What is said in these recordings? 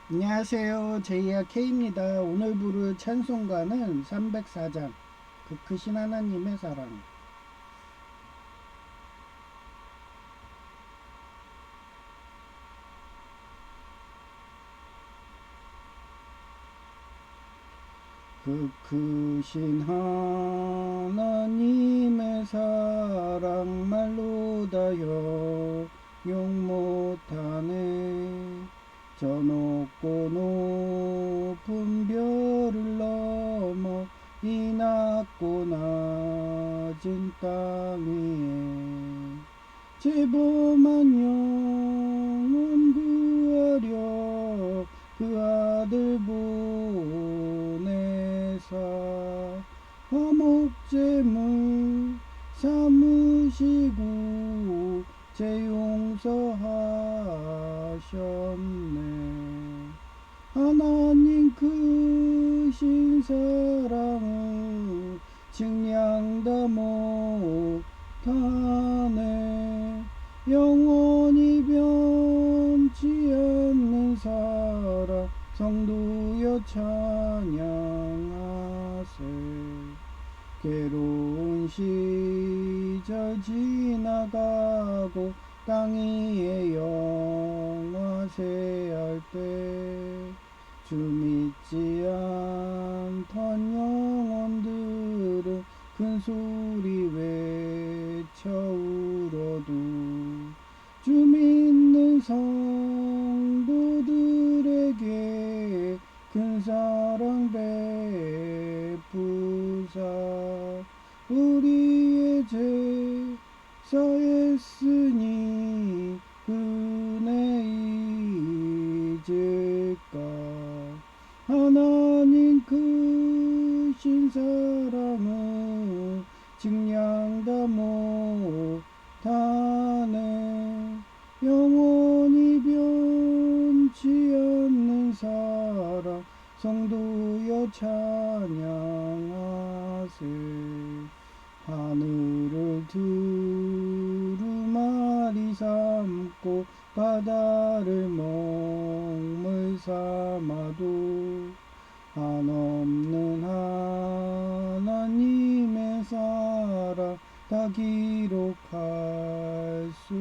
안녕하세요. 제이야 K입니다. 오늘 부를 찬송가는 304장 그 크신 하나님의 사랑. 그 크신 하나님의 사랑 말로 다 형용 못하네. 저 높고 높은 별을 넘어 이 낮고 낮은 땅 위에 죄범한 영혼 구하려 그 아들 보내사 화목제물 삼으시고 제 용서하셨네. 하나님 크신 사랑을 증량 다 못하네. 영원히 변치 않는 사랑 성도여 찬양하세. 괴로운 시절 지나가고 땅 위에 영화세할 때 주 믿지 않던 영혼들은 큰 소리 외쳐 울어도 주 믿는 성도들에게 큰 사랑 베푸사 우리의 죄 사했으니 은혜 잊을까. 하나님 크신 사랑은 증량 다 못하네. 영원히 변치 않는 사랑 성도여 찬양하세. 하늘을 두루마리 삼고 바다를 먹물 삼아도 한없는 하나님의 사랑 다 기록할 수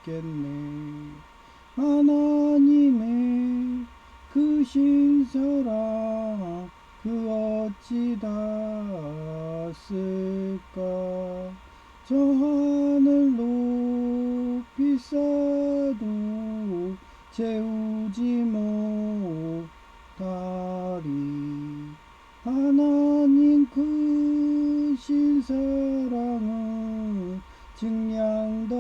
없겠네. 하나님의 크신 사랑 그 어찌 닿았을까. 저 하늘 높이 쌓아도 채우지 못하리. 하나님 크신 사랑은 증량 다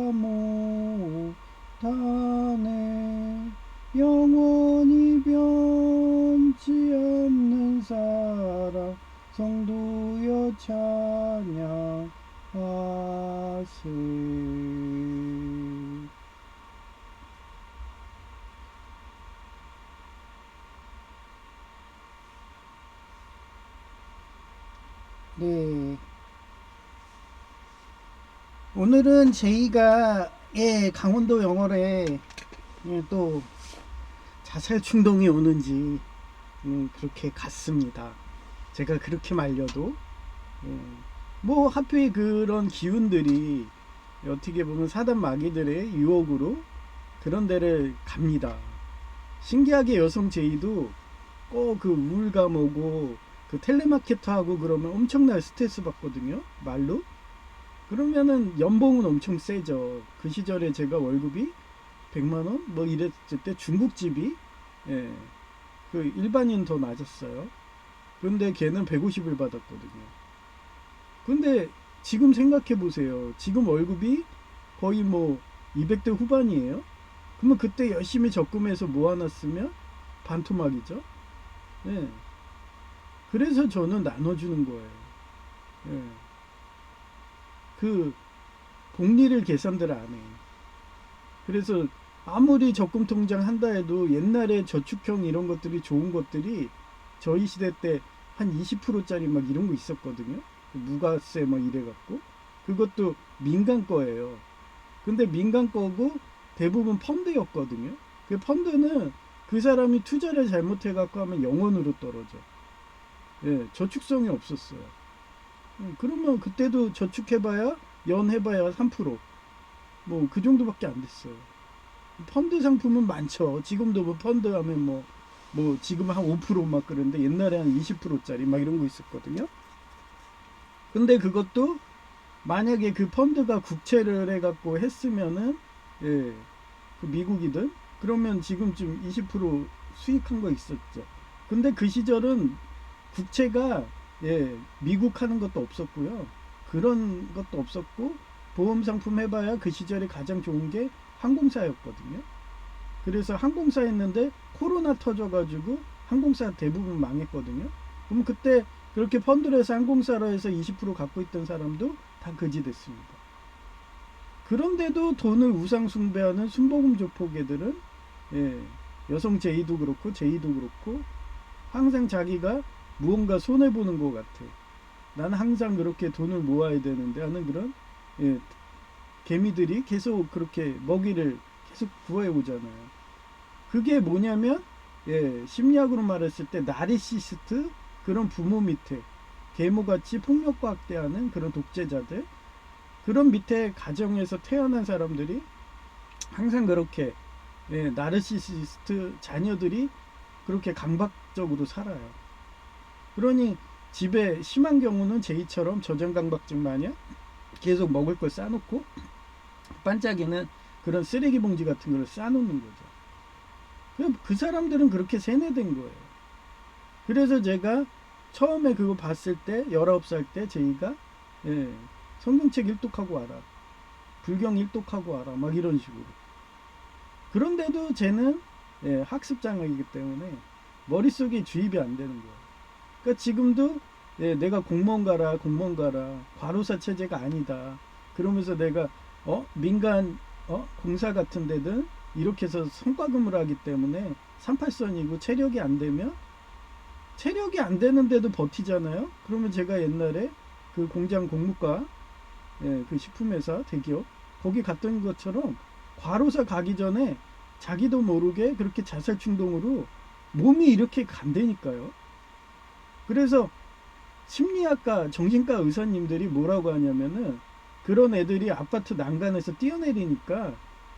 못하네. 영원히 변치 않는 사랑 성도여 찬양하세. 네, 오늘은 제이가 강원도 영월에 또 자살 충동이 오는지 그렇게 갔습니다. 제가 그렇게 말려도 뭐 하필 그런 기운들이 어떻게 보면 사단 마귀들의 유혹으로 그런 데를 갑니다. 신기하게 여성 제이도 꼭 그 우울감 오고 그 텔레마케터 하고 그러면 엄청난 스트레스 받거든요. 말로. 그러면은 연봉은 엄청 세죠. 그 시절에 제가 월급이 100만원? 뭐 이랬을 때 중국집이 그 일반인 더 낮았어요. 근데 걔는 150을 받았거든요. 근데 지금 생각해 보세요. 지금 월급이 거의 뭐 200대 후반이에요. 그러면 그때 열심히 적금해서 모아놨으면 반토막이죠. 네. 그래서 저는 나눠주는 거예요. 네. 그 복리를 계산들 안 해. 그래서 아무리 적금 통장 한다 해도 옛날에 저축형 이런 것들이 좋은 것들이 저희 시대 때 한 20%짜리 막 이런 거 있었거든요. 무가세 막 이래 갖고 그것도 민간 거예요. 근데 민간 거고 대부분 펀드였거든요. 그 펀드는 그 사람이 투자를 잘못해 갖고 하면 영원으로 떨어져. 예, 저축성이 없었어요. 그러면 그때도 저축해봐야 연 해봐야 3%뭐 그 정도밖에 안 됐어요. 펀드 상품은 많죠. 지금도 뭐 펀드 하면 뭐 지금 한 5%막 그런데 옛날에 한 20%짜리 막 이런 거 있었거든요. 근데 그것도 만약에 그 펀드가 국채를 해갖고 했으면은 예, 그 미국이든 그러면 지금쯤 20% 수익한 거 있었죠. 근데 그 시절은 국채가 예, 미국 하는 것도 없었고요. 그런 것도 없었고 보험 상품 해봐야 그 시절에 가장 좋은 게 항공사였거든요. 그래서 항공사 했는데 코로나 터져가지고 항공사 대부분 망했거든요. 그럼 그때 그렇게 펀드를 해서 항공사로 해서 20% 갖고 있던 사람도 다 거지 됐습니다. 그런데도 돈을 우상숭배하는 순복음 조폭애들은 예, 여성 제이도 그렇고 제이도 그렇고 항상 자기가 무언가 손해보는 것 같아. 나는 항상 그렇게 돈을 모아야 되는데 하는 그런 예, 개미들이 계속 그렇게 먹이를 계속 구해 오잖아요. 그게 뭐냐면 예, 심리학으로 말했을 때 나르시시스트 그런 부모 밑에 계모같이 폭력과 학대하는 그런 독재자들 그런 밑에 가정에서 태어난 사람들이 항상 그렇게 예, 나르시시스트 자녀들이 그렇게 강박적으로 살아요. 그러니 집에 심한 경우는 제이처럼 저장강박증 마냥 계속 먹을 걸 싸놓고 반짝이는 그런 쓰레기 봉지 같은 걸 싸놓는 거죠. 그 사람들은 그렇게 세뇌된 거예요. 그래서 제가 처음에 그거 봤을 때 19살 때 제이가 예, 성경책 일독하고 와라. 불경 일독하고 와라. 막 이런 식으로. 그런데도 쟤는 예, 학습장애이기 때문에 머릿속에 주입이 안 되는 거예요. 그러니까 지금도 예, 내가 공무원 가라 과로사 체제가 아니다. 그러면서 내가 민간 공사 같은 데든 이렇게 해서 성과금을 하기 때문에 38선이고 체력이 안 되면 체력이 안 되는데도 버티잖아요. 그러면 제가 옛날에 그 공장 공무과 예, 그 식품회사 대기업 거기 갔던 것처럼 과로사 가기 전에 자기도 모르게 그렇게 자살 충동으로 몸이 이렇게 간다니까요. 그래서 심리학과 정신과 의사님들이 뭐라고 하냐면은 그런 애들이 아파트 난간에서 뛰어내리니까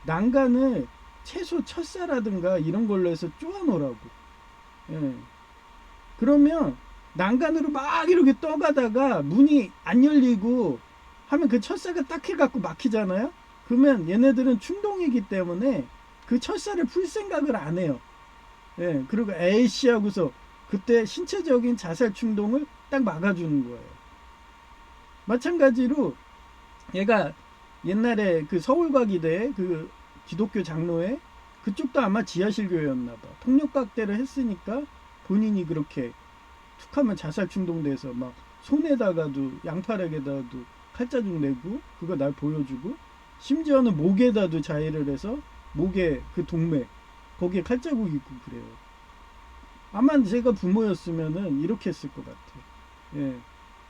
난간을 최소 철사라든가 이런 걸로 해서 쪼아놓으라고. 예. 그러면 난간으로 막 이렇게 떠가다가 문이 안 열리고 하면 그 철사가 딱 해갖고 막히잖아요. 그러면 얘네들은 충동이기 때문에 그 철사를 풀 생각을 안 해요. 예. 그리고 에이씨 하고서 그때 신체적인 자살 충동을 딱 막아주는 거예요. 마찬가지로 얘가 옛날에 그 서울과기대 그 기독교 장로회 그쪽도 아마 지하실 교회였나 봐. 폭력각대를 했으니까 본인이 그렇게 툭하면 자살 충동돼서 막 손에다가도 양팔에다가도 칼자국 내고 그거 날 보여주고 심지어는 목에다도 자해를 해서 목에 그 동맥 거기에 칼자국 있고 그래요. 아마 제가 부모였으면은 이렇게 했을 것 같아. 예.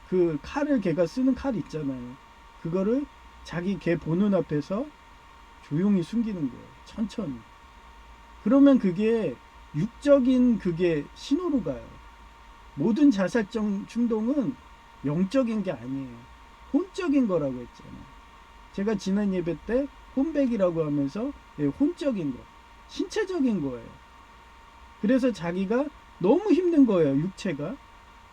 그 칼을 걔가 쓰는 칼 있잖아요. 그거를 자기 걔 보는 앞에서 조용히 숨기는 거예요. 천천히. 그러면 그게 육적인 그게 신호로 가요. 모든 자살적 충동은 영적인 게 아니에요. 혼적인 거라고 했잖아요. 제가 지난 예배 때 혼백이라고 하면서 예, 혼적인 거, 신체적인 거예요. 그래서 자기가 너무 힘든 거예요. 육체가.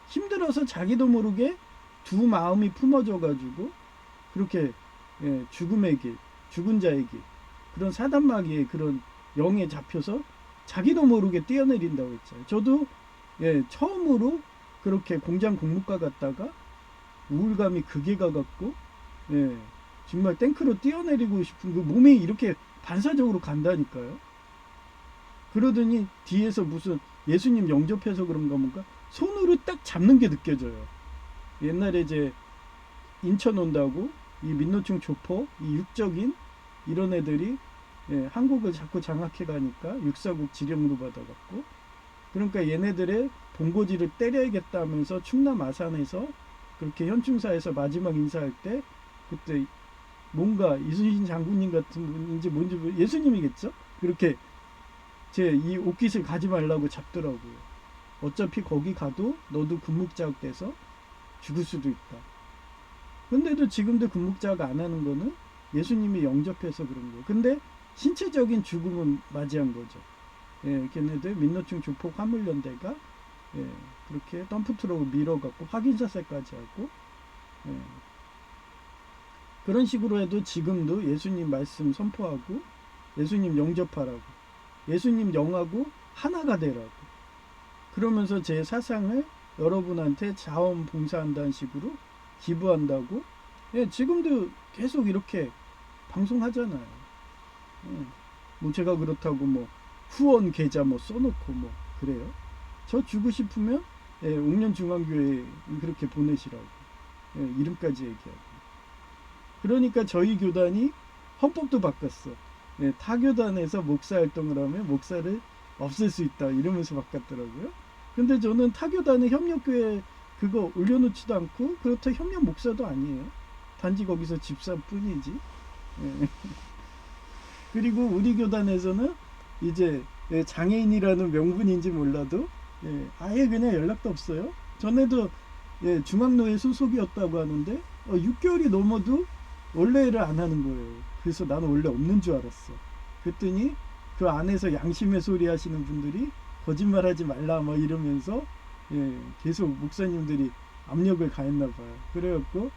힘들어서 자기도 모르게 두 마음이 품어져 가지고 그렇게 예, 죽음의 길, 죽은 자의 길 그런 사단마귀의 그런 영에 잡혀서 자기도 모르게 뛰어내린다고 했잖아요. 저도 예, 처음으로 그렇게 공장 공무과 갔다가 우울감이 극에 가갖고 예, 정말 탱크로 뛰어내리고 싶은 그 몸이 이렇게 반사적으로 간다니까요. 그러더니 뒤에서 무슨 예수님 영접해서 그런가 뭔가 손으로 딱 잡는 게 느껴져요. 옛날에 이제 인천 온다고 이 민노총 조폭, 이 육적인 이런 애들이 한국을 자꾸 장악해 가니까 육사국 지령도 받아갖고, 그러니까 얘네들의 본고지를 때려야겠다 하면서 충남 아산에서 그렇게 현충사에서 마지막 인사할 때 그때 뭔가 이순신 장군님 같은 분인지 뭔지 예수님이겠죠? 그렇게 제 이 옷깃을 가지 말라고 잡더라고요. 어차피 거기 가도 너도 군묵자국 돼서 죽을 수도 있다. 근데도 지금도 군묵자국 안 하는 거는 예수님이 영접해서 그런 거예요. 근데 신체적인 죽음은 맞이한 거죠. 걔네들 민노총 조폭 화물연대가 그렇게 덤프트럭으로 밀어갖고 확인사살까지 하고, 예, 그런 식으로 해도 지금도 예수님 말씀 선포하고 예수님 영접하라고, 예수님 영하고 하나가 되라고, 그러면서 제 사상을 여러분한테 자원봉사한다는 식으로 기부한다고, 지금도 계속 이렇게 방송하잖아요. 뭐 제가 그렇다고 뭐 후원 계좌 뭐 써놓고 뭐 그래요. 저 주고 싶으면 옥년중앙교회 그렇게 보내시라고, 이름까지 얘기하고. 그러니까 저희 교단이 헌법도 바꿨어. 타교단에서 목사 활동을 하면 목사를 없앨 수 있다 이러면서 바꿨더라고요. 근데 저는 타교단의 협력교회 그거 올려놓지도 않고, 그렇다 협력 목사도 아니에요. 단지 거기서 집사뿐이지. 그리고 우리 교단에서는 이제 장애인이라는 명분인지 몰라도 아예 그냥 연락도 없어요. 전에도 중앙노회 소속이었다고 하는데 6개월이 넘어도 원래를 안 하는 거예요. 그래서 나는 원래 없는 줄 알았어. 그랬더니 그 안에서 양심의 소리 하시는 분들이 거짓말하지 말라 막 이러면서 계속 목사님들이 압력을 가했나 봐요. 그래갖고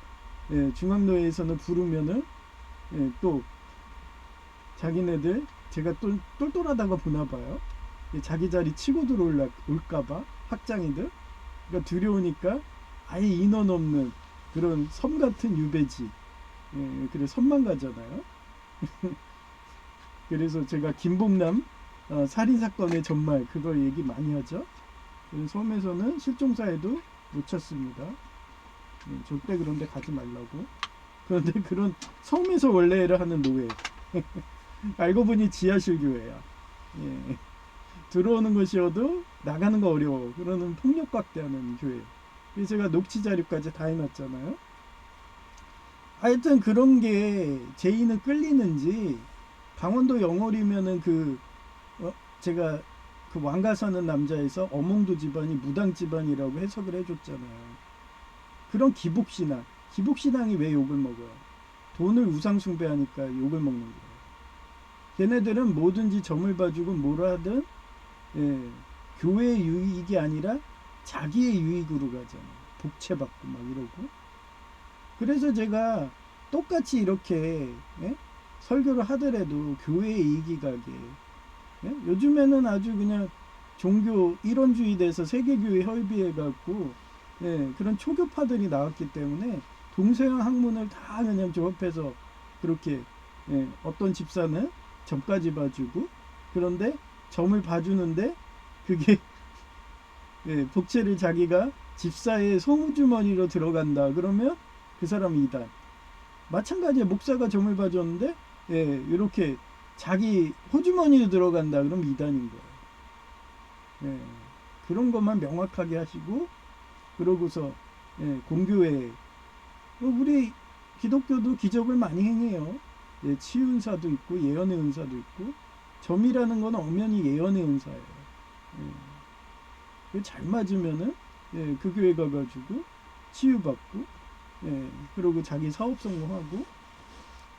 중앙노회에서는 부르면은 또 자기네들 제가 또 똘똘하다가 보나 봐요. 자기 자리 치고 들어올까봐 학장이들. 그러니까 두려우니까 아예 인원 없는 그런 섬 같은 유배지. 그래 섬만 가잖아요. 그래서 제가 김봉남 살인 사건의 전말 그걸 얘기 많이 하죠. 섬에서는 실종사에도 놓쳤습니다. 절대 그런데 가지 말라고. 그런데 그런 섬에서 원래를 하는 노예. 알고 보니 지하실 교회야. 들어오는 것이어도 나가는 거 어려워. 그러는 폭력 확대하는 교회. 그래서 제가 녹취 자료까지 다 해놨잖아요. 하여튼 그런 게 제의는 끌리는지, 강원도 영월이면은 제가 그 왕가 사는 남자에서 어몽도 집안이 무당 집안이라고 해석을 해줬잖아요. 그런 기복신앙이 왜 욕을 먹어요? 돈을 우상숭배하니까 욕을 먹는 거예요. 걔네들은 뭐든지 점을 봐주고 뭐라 하든 교회의 유익이 아니라 자기의 유익으로 가잖아요. 복채받고 막 이러고. 그래서 제가 똑같이 이렇게 설교를 하더라도 교회의 이익이 가게, 요즘에는 아주 그냥 종교 일원주의 돼서 세계교회 협의해갖고 그런 초교파들이 나왔기 때문에 동서양 학문을 다 그냥 조합해서 그렇게 어떤 집사는 점까지 봐주고, 그런데 점을 봐주는데 그게 복채를 자기가 집사의 소주머니로 들어간다 그러면 그 사람이 이단. 마찬가지에 목사가 점을 봐줬는데 이렇게 자기 호주머니로 들어간다 그러면 이단인 거예요. 그런 것만 명확하게 하시고, 그러고서 공교회 우리 기독교도 기적을 많이 행해요. 치유은사도 있고 예언의 은사도 있고, 점이라는 건 엄연히 예언의 은사예요. 잘 맞으면은 그 교회 가가지고 치유받고, 그리고 자기 사업 성공하고,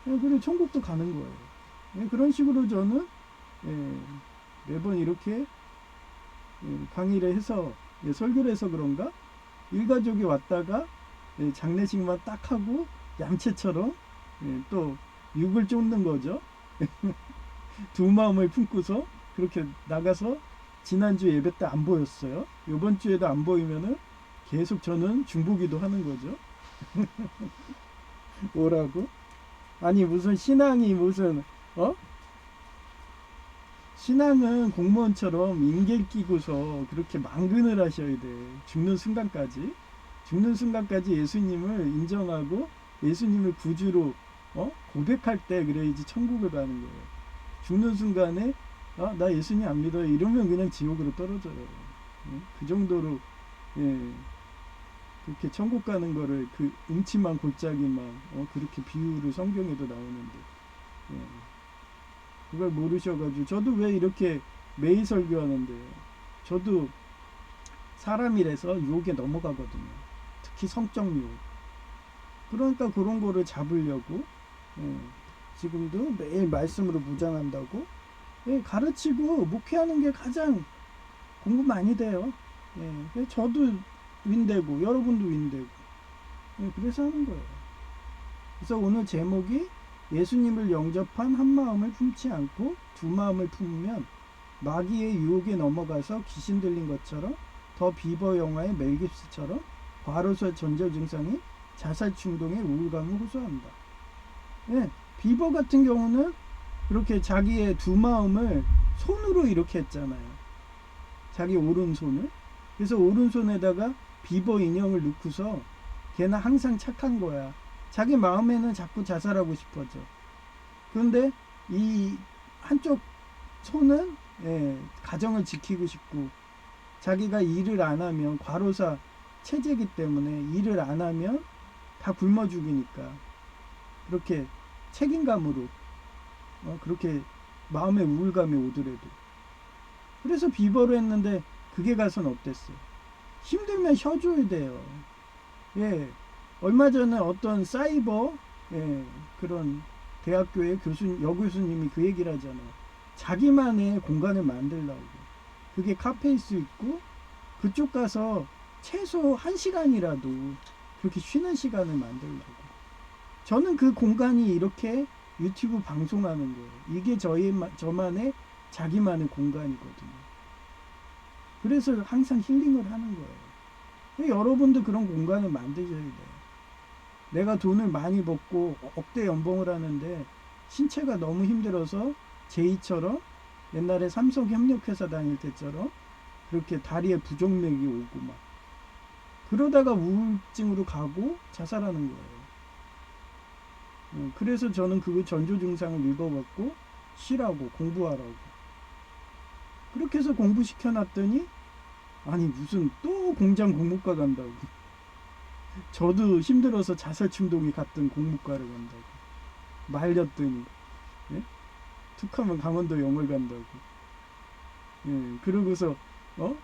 그리고 천국도 가는 거예요. 그런 식으로 저는 매번 이렇게 강의를 해서 설교를 해서 그런가 일가족이 왔다가 장례식만 딱 하고 얌체처럼 또 육을 쫓는 거죠. 두 마음을 품고서 그렇게 나가서 지난주 예배 때 안 보였어요. 이번 주에도 안 보이면은 계속 저는 중보기도 하는 거죠. 뭐라고? 아니 무슨 신앙이 무슨 신앙은 공무원처럼 인계 끼고서 그렇게 망근을 하셔야 돼. 죽는 순간까지 예수님을 인정하고 예수님을 구주로 고백할 때 그래야지 천국을 가는 거예요. 죽는 순간에 나 예수님 안 믿어요 이러면 그냥 지옥으로 떨어져요. 그 정도로 그렇게 천국 가는 거를 그 음침한 골짜기만 그렇게 비유를 성경에도 나오는데 그걸 모르셔가지고 저도 왜 이렇게 매일 설교하는데요. 저도 사람이라서 유혹에 넘어가거든요. 특히 성적 유혹. 그러니까 그런 거를 잡으려고 지금도 매일 말씀으로 무장한다고 가르치고 목회하는 게 가장 공부 많이 돼요. 저도 윈되고 여러분도 윈되고 그래서 하는 거예요. 그래서 오늘 제목이 예수님을 영접한 한 마음을 품지 않고 두 마음을 품으면 마귀의 유혹에 넘어가서 귀신 들린 것처럼 더 비버 영화의 멜 깁스처럼 과로사 전절 증상이 자살 충동의 우울감을 호소한다. 비버 같은 경우는 그렇게 자기의 두 마음을 손으로 이렇게 했잖아요. 자기 오른손을. 그래서 오른손에다가 비버 인형을 넣고서 걔는 항상 착한 거야. 자기 마음에는 자꾸 자살하고 싶어져. 그런데 이 한쪽 손은 가정을 지키고 싶고 자기가 일을 안 하면 과로사 체제이기 때문에 일을 안 하면 다 굶어 죽이니까 그렇게 책임감으로 그렇게 마음의 우울감이 오더라도 그래서 비버로 했는데 그게 가서는 어땠어요? 힘들면 쉬어줘야 돼요. 얼마 전에 어떤 사이버 그런 대학교의 여교수님이 그 얘기를 하잖아요. 자기만의 공간을 만들라고. 그게 카페일 수 있고 그쪽 가서 최소 1시간이라도 그렇게 쉬는 시간을 만들라고. 저는 그 공간이 이렇게 유튜브 방송하는 거예요. 이게 저만의 자기만의 공간이거든요. 그래서 항상 힐링을 하는 거예요. 여러분도 그런 공간을 만드셔야 돼요. 내가 돈을 많이 벌고 억대 연봉을 하는데 신체가 너무 힘들어서 제이처럼 옛날에 삼성 협력회사 다닐 때처럼 그렇게 다리에 부정맥이 오고 막 그러다가 우울증으로 가고 자살하는 거예요. 그래서 저는 그 전조 증상을 읽어봤고 쉬라고 공부하라고 그렇게 해서 공부시켜놨더니 아니 무슨 또 공장 공무과 간다고. 저도 힘들어서 자살 충동이 갔던 공무과를 간다고 말렸더니 툭하면 강원도 영월 간다고. 그러고서 또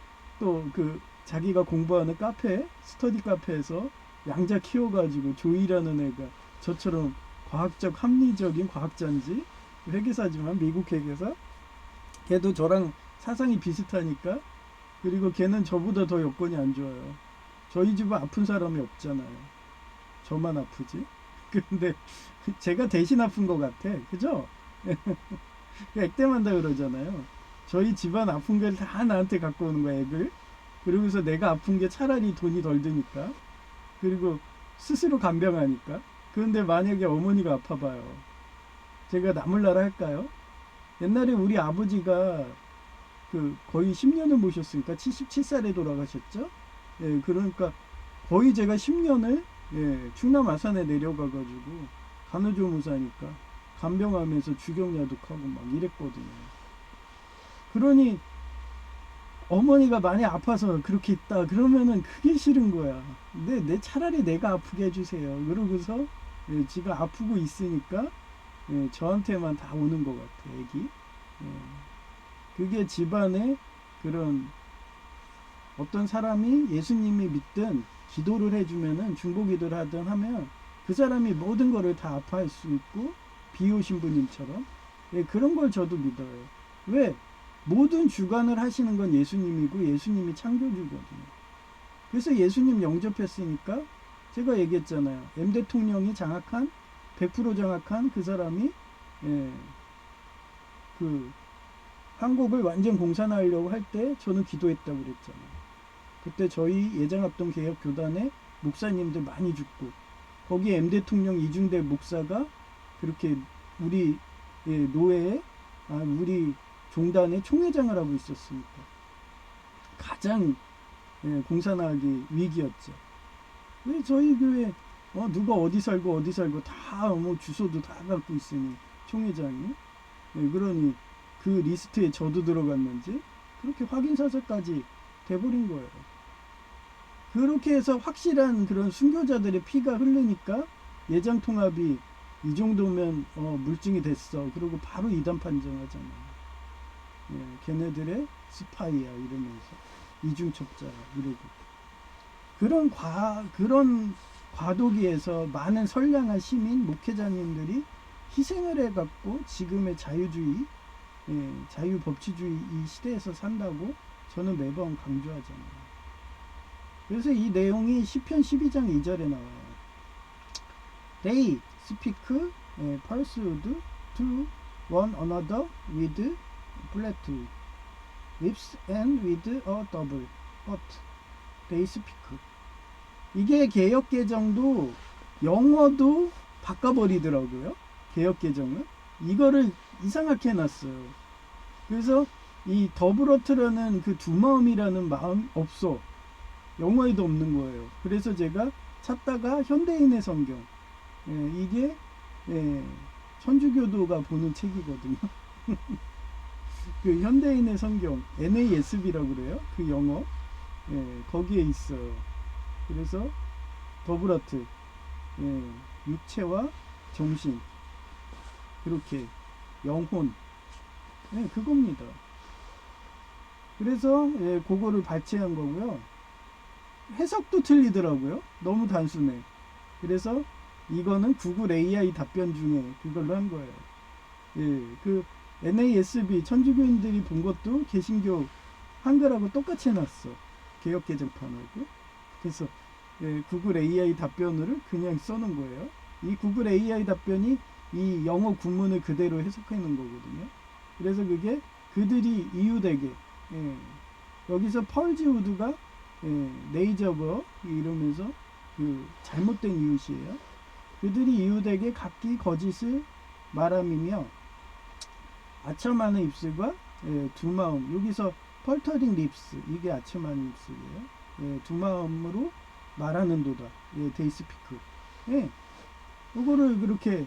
그 자기가 공부하는 카페 스터디 카페에서 양자 키워가지고 조이라는 애가 저처럼 과학적 합리적인 과학자인지 회계사지만 미국 회계사 걔도 저랑 사상이 비슷하니까 그리고 걔는 저보다 더 여건이 안 좋아요. 저희 집은 아픈 사람이 없잖아요. 저만 아프지. 근데 제가 대신 아픈 것 같아. 그죠? 액땜한다 그러잖아요. 저희 집안 아픈 걸 다 나한테 갖고 오는 거야, 액을. 그러면서 내가 아픈 게 차라리 돈이 덜 드니까. 그리고 스스로 간병하니까. 그런데 만약에 어머니가 아파봐요. 제가 나몰라라 할까요? 옛날에 우리 아버지가 그 거의 10년을 모셨으니까 77살에 돌아가셨죠? 그러니까 거의 제가 10년을 충남 아산에 내려가가지고 간호조무사니까 간병하면서 주경야독하고 막 이랬거든요. 그러니 어머니가 많이 아파서 그렇게 있다 그러면은 그게 싫은 거야. 내 차라리 내가 아프게 해주세요. 그러고서 지가 아프고 있으니까 저한테만 다 오는 것 같아, 애기. 그게 집안의 그런 어떤 사람이 예수님이 믿든 기도를 해주면은 중보기도를 하든 하면 그 사람이 모든 거를 다 아파할 수 있고 비유 신부님처럼 그런 걸 저도 믿어요. 왜? 모든 주관을 하시는 건 예수님이고 예수님이 창조주거든요. 그래서 예수님 영접했으니까 제가 얘기했잖아요. M 대통령이 장악한 100% 장악한 그 사람이 그 한국을 완전 공산화하려고 할 때 저는 기도했다고 그랬잖아요. 그때 저희 예장합동 개혁교단에 목사님들 많이 죽고 거기에 M 대통령 이중대 목사가 그렇게 우리 노회에 우리 종단의 총회장을 하고 있었으니까 가장 공산화하기 위기였죠. 왜 저희 교회 누가 어디 살고 다 뭐 주소도 다 갖고 있으니 총회장이 그러니 그 리스트에 저도 들어갔는지 그렇게 확인 사살까지 돼버린 거예요. 그렇게 해서 확실한 그런 순교자들의 피가 흐르니까 예장 통합이 이 정도면 물증이 됐어. 그리고 바로 이단 판정하잖아. 걔네들의 스파이야 이러면서 이중첩자 이러고 그런 과도기에서 많은 선량한 시민 목회자님들이 희생을 해갖고 지금의 자유주의, 자유법치주의 이 시대에서 산다고 저는 매번 강조하잖아요. 그래서 이 내용이 시편 12장 2절에 나와요. They speak falsehood to one another with flat lips and with a double, but they speak. 이게 개역개정도 영어도 바꿔버리더라고요. 개역개정은 이거를 이상하게 해놨어요. 그래서 이 더블어트라는 그 두마음이라는 마음 없어. 영어에도 없는 거예요. 그래서 제가 찾다가 현대인의 성경, 이게 천주교도가 보는 책이거든요. 그 현대인의 성경 NASB라고 그래요. 그 영어 거기에 있어요. 그래서 더블어트, 육체와 정신, 그렇게 영혼, 그겁니다. 그래서 그거를 발췌한 거고요. 해석도 틀리더라고요. 너무 단순해. 그래서 이거는 구글 AI 답변 중에 그걸로 한 거예요. 그 NASB 천주교인들이 본 것도 개신교 한글하고 똑같이 해놨어. 개역개정판하고. 그래서 구글 AI 답변을 그냥 써놓은 거예요. 이 구글 AI 답변이 이 영어 구문을 그대로 해석해 놓은 거거든요. 그래서 그게 그들이 이유되게 여기서 펄즈 우드가 네이저버 이러면서 그 잘못된 이웃이에요. 그들이 이웃에게 각기 거짓을 말함이며 아첨하는 입술과 두 마음, 여기서 펄터링 립스, 이게 아첨하는 입술이에요. 두 마음으로 말하는도다. 데이스피크. 이거를 그렇게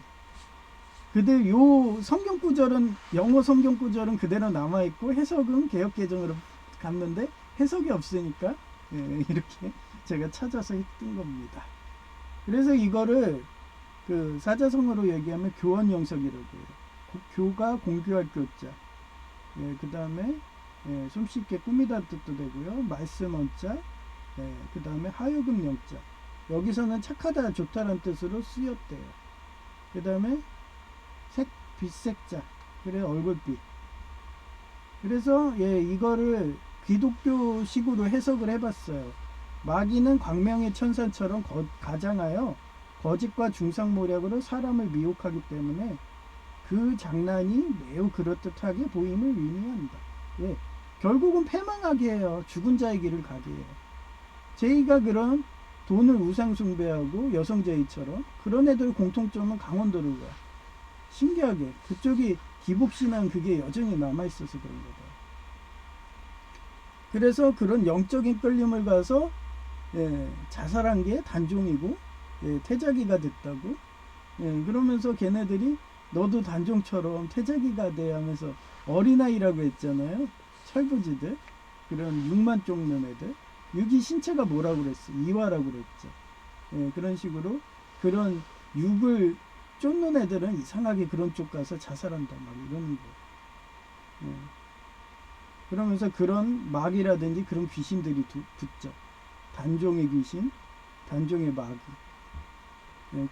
그들 요 성경 구절은 영어 성경 구절은 그대로 남아 있고 해석은 개역 개정으로 갔는데 해석이 없으니까 이렇게 제가 찾아서 했던 겁니다. 그래서 이거를 그 사자성어로 얘기하면 교원 영석이라고 해요. 교가 공교할 교자. 그 다음에 숨쉽게 꾸미다 뜻도 되고요. 말씀 언자. 그 다음에 하요금 영자. 여기서는 착하다 좋다란 뜻으로 쓰였대요. 그 다음에 빛색자. 그래 얼굴빛. 그래서 이거를 기독교식으로 해석을 해봤어요. 마귀는 광명의 천사처럼 가장하여 거짓과 중상모략으로 사람을 미혹하기 때문에 그 장난이 매우 그럴듯하게 보임을 의미한다. 결국은 패망하게 해요. 죽은 자의 길을 가게 해요. 제이가 그런 돈을 우상 숭배하고 여성 제이처럼 그런 애들 공통점은 강원도를 가. 신기하게 그쪽이 기복신앙 그게 여전히 남아있어서 그런 거다. 그래서 그런 영적인 끌림을 가서 자살한 게 단종이고 태자기가 됐다고. 그러면서 걔네들이 너도 단종처럼 태자기가 돼 하면서 어린아이라고 했잖아요. 철부지들, 그런 육만 쫓는 애들. 육이 신체가 뭐라고 그랬어? 이화라고 그랬죠. 그런 식으로 그런 육을 쫓는 애들은 이상하게 그런 쪽 가서 자살한다 막 이러는 거예요. 그러면서 그런 마귀라든지 그런 귀신들이 붙죠. 단종의 귀신, 단종의 마귀.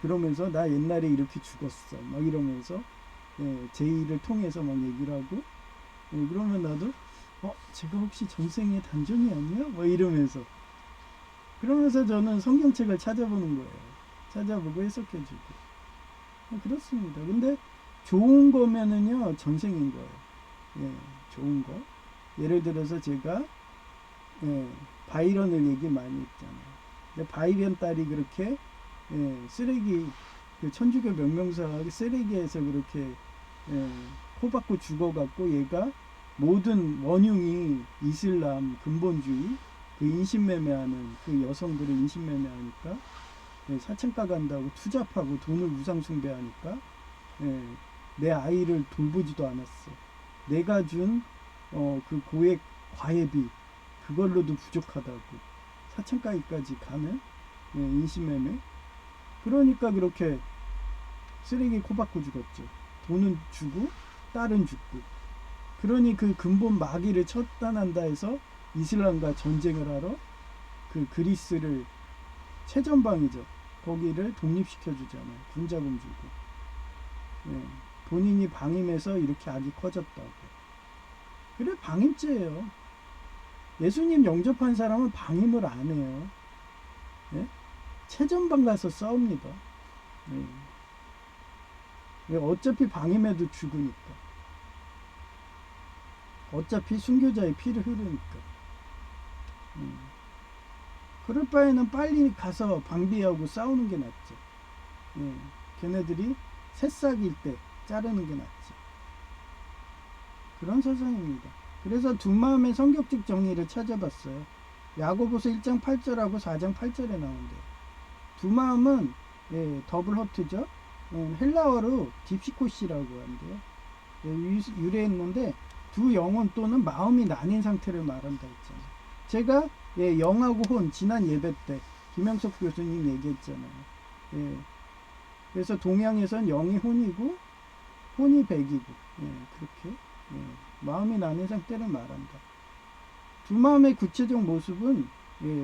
그러면서 나 옛날에 이렇게 죽었어 막 이러면서 제의를 통해서 막 얘기를 하고 그러면 나도 제가 혹시 전생에 단종이 아니야? 뭐 이러면서 그러면서 저는 성경책을 찾아보는 거예요. 찾아보고 해석해주고 그렇습니다. 근데 좋은 거면은요 전생인 거예요. 좋은 거. 예를 들어서 제가 바이런을 얘기 많이 했잖아요. 근데 바이런 딸이 그렇게 쓰레기 그 천주교 명명사 쓰레기에서 그렇게 코박고 죽어갖고 얘가 모든 원흉이 이슬람 근본주의 그 인신매매하는 그 여성들을 인신매매하니까 사창가 간다고 투잡하고 돈을 우상 숭배하니까 내 아이를 돌보지도 않았어. 내가 준 그 고액 과외비 그걸로도 부족하다고 사창가기까지 가는 인신매매. 그러니까 그렇게 쓰레기 코박고 죽었죠. 돈은 주고 딸은 죽고. 그러니 그 근본 마귀를 처단한다 해서 이슬람과 전쟁을 하러 그 그리스를 최전방이죠. 거기를 독립시켜 주잖아요. 군자금 주고. 예. 본인이 방임해서 이렇게 악이 커졌다고. 그래 방임죄예요. 예수님 영접한 사람은 방임을 안 해요. 예? 최전방 가서 싸웁니다. 예. 어차피 방임해도 죽으니까. 어차피 순교자의 피를 흐르니까. 그럴 바에는 빨리 가서 방비하고 싸우는 게 낫죠. 예. 걔네들이 새싹일 때 자르는 게 낫지. 그런 서성입니다. 그래서 두 마음의 성격적 정의를 찾아봤어요. 야고보서 1장 8절하고 4장 8절에 나온대요. 두 마음은 더블 허트죠. 헬라어로 딥시코시라고 한대요. 유래했는데 두 영혼 또는 마음이 나뉜 상태를 말한다 했잖아요. 제가 영하고 혼 지난 예배 때 김영석 교수님 얘기했잖아요. 그래서 동양에선 영이 혼이고 혼이 백이고 그렇게 마음이 나뉜 상태를 말한다. 두 마음의 구체적 모습은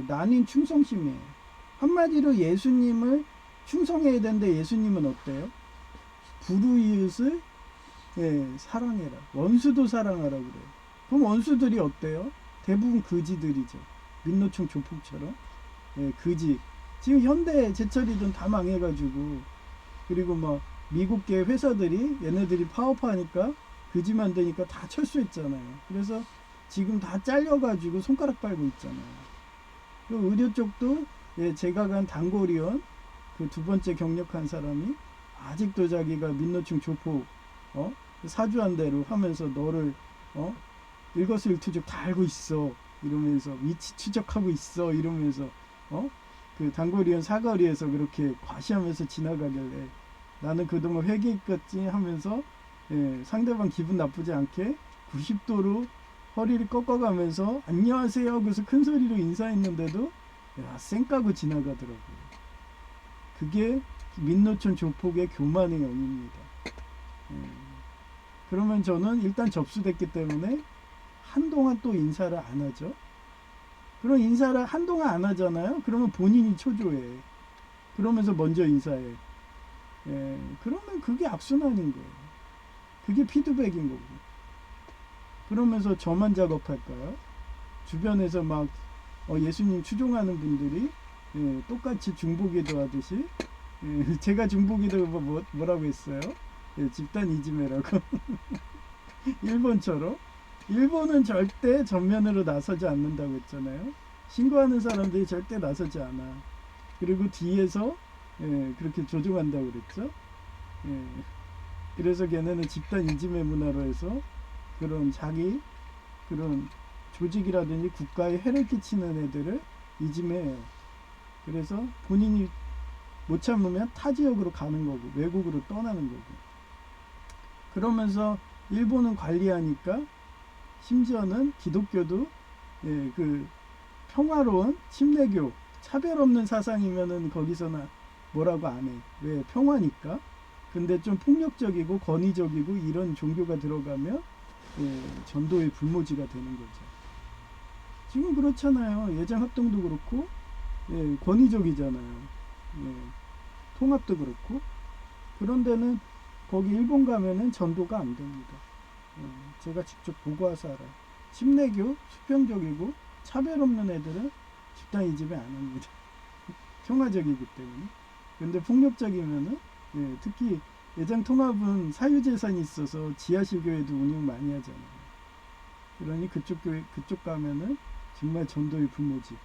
나뉜 충성심이에요. 한마디로 예수님을 충성해야 되는데 예수님은 어때요? 불우이웃을 사랑해라. 원수도 사랑하라 그래요. 그럼 원수들이 어때요? 대부분 거지들이죠. 민노총 조폭처럼 거지. 지금 현대 제철이든 다 망해가지고 그리고 막 미국계 회사들이 얘네들이 파업하니까 거지 만드니까 다 철수했잖아요. 그래서 지금 다 잘려가지고 손가락 빨고 있잖아요. 그 의료 쪽도 제가 간 단골이원 그 두 번째 경력한 사람이 아직도 자기가 민노총 조폭 사주한 대로 하면서 너를 일거수일투족 다 알고 있어 이러면서 위치 추적하고 있어 이러면서 그 단골이원 사거리에서 그렇게 과시하면서 지나가길래 나는 그동안 회개했겠지 하면서 상대방 기분 나쁘지 않게 90도로 허리를 꺾어가면서 안녕하세요 그래서 큰 소리로 인사했는데도 쌩까고 지나가더라고요. 그게 민노총 조폭의 교만의 영입니다. 그러면 저는 일단 접수됐기 때문에 한동안 또 인사를 안 하죠. 그럼 인사를 한동안 안 하잖아요. 그러면 본인이 초조해. 그러면서 먼저 인사해. 그러면 그게 악순환인 거예요. 그게 피드백인 거고. 그러면서 저만 작업할까요? 주변에서 막 예수님 추종하는 분들이 똑같이 중보기도 하듯이 제가 중보기도 뭐라고 했어요? 집단 이지매라고. 일본처럼. 일본은 절대 전면으로 나서지 않는다고 했잖아요. 신고하는 사람들이 절대 나서지 않아. 그리고 뒤에서 그렇게 조종한다고 그랬죠. 그래서 걔네는 집단 이지매 문화로 해서 그런 자기 그런 조직이라든지 국가에 해를 끼치는 애들을 이지매해요. 그래서 본인이 못 참으면 타 지역으로 가는 거고 외국으로 떠나는 거고. 그러면서 일본은 관리하니까 심지어는 기독교도 그 평화로운 침례교 차별 없는 사상이면은 거기서는 뭐라고 안 해. 왜? 평화니까. 근데 좀 폭력적이고 권위적이고 이런 종교가 들어가면 전도의 불모지가 되는 거죠. 지금 그렇잖아요. 예장합동도 그렇고 권위적이잖아요. 통합도 그렇고. 그런 데는 거기 일본 가면은 전도가 안 됩니다. 제가 직접 보고 와서 알아요. 침례교 수평적이고 차별 없는 애들은 집단 이집에 안 합니다. 평화적이기 때문에. 근데 폭력적이면은 특히 예장 통합은 사유재산이 있어서 지하실교회도 운영 많이 하잖아요. 그러니 그쪽 교회 그쪽 가면은 정말 전도의 불모지.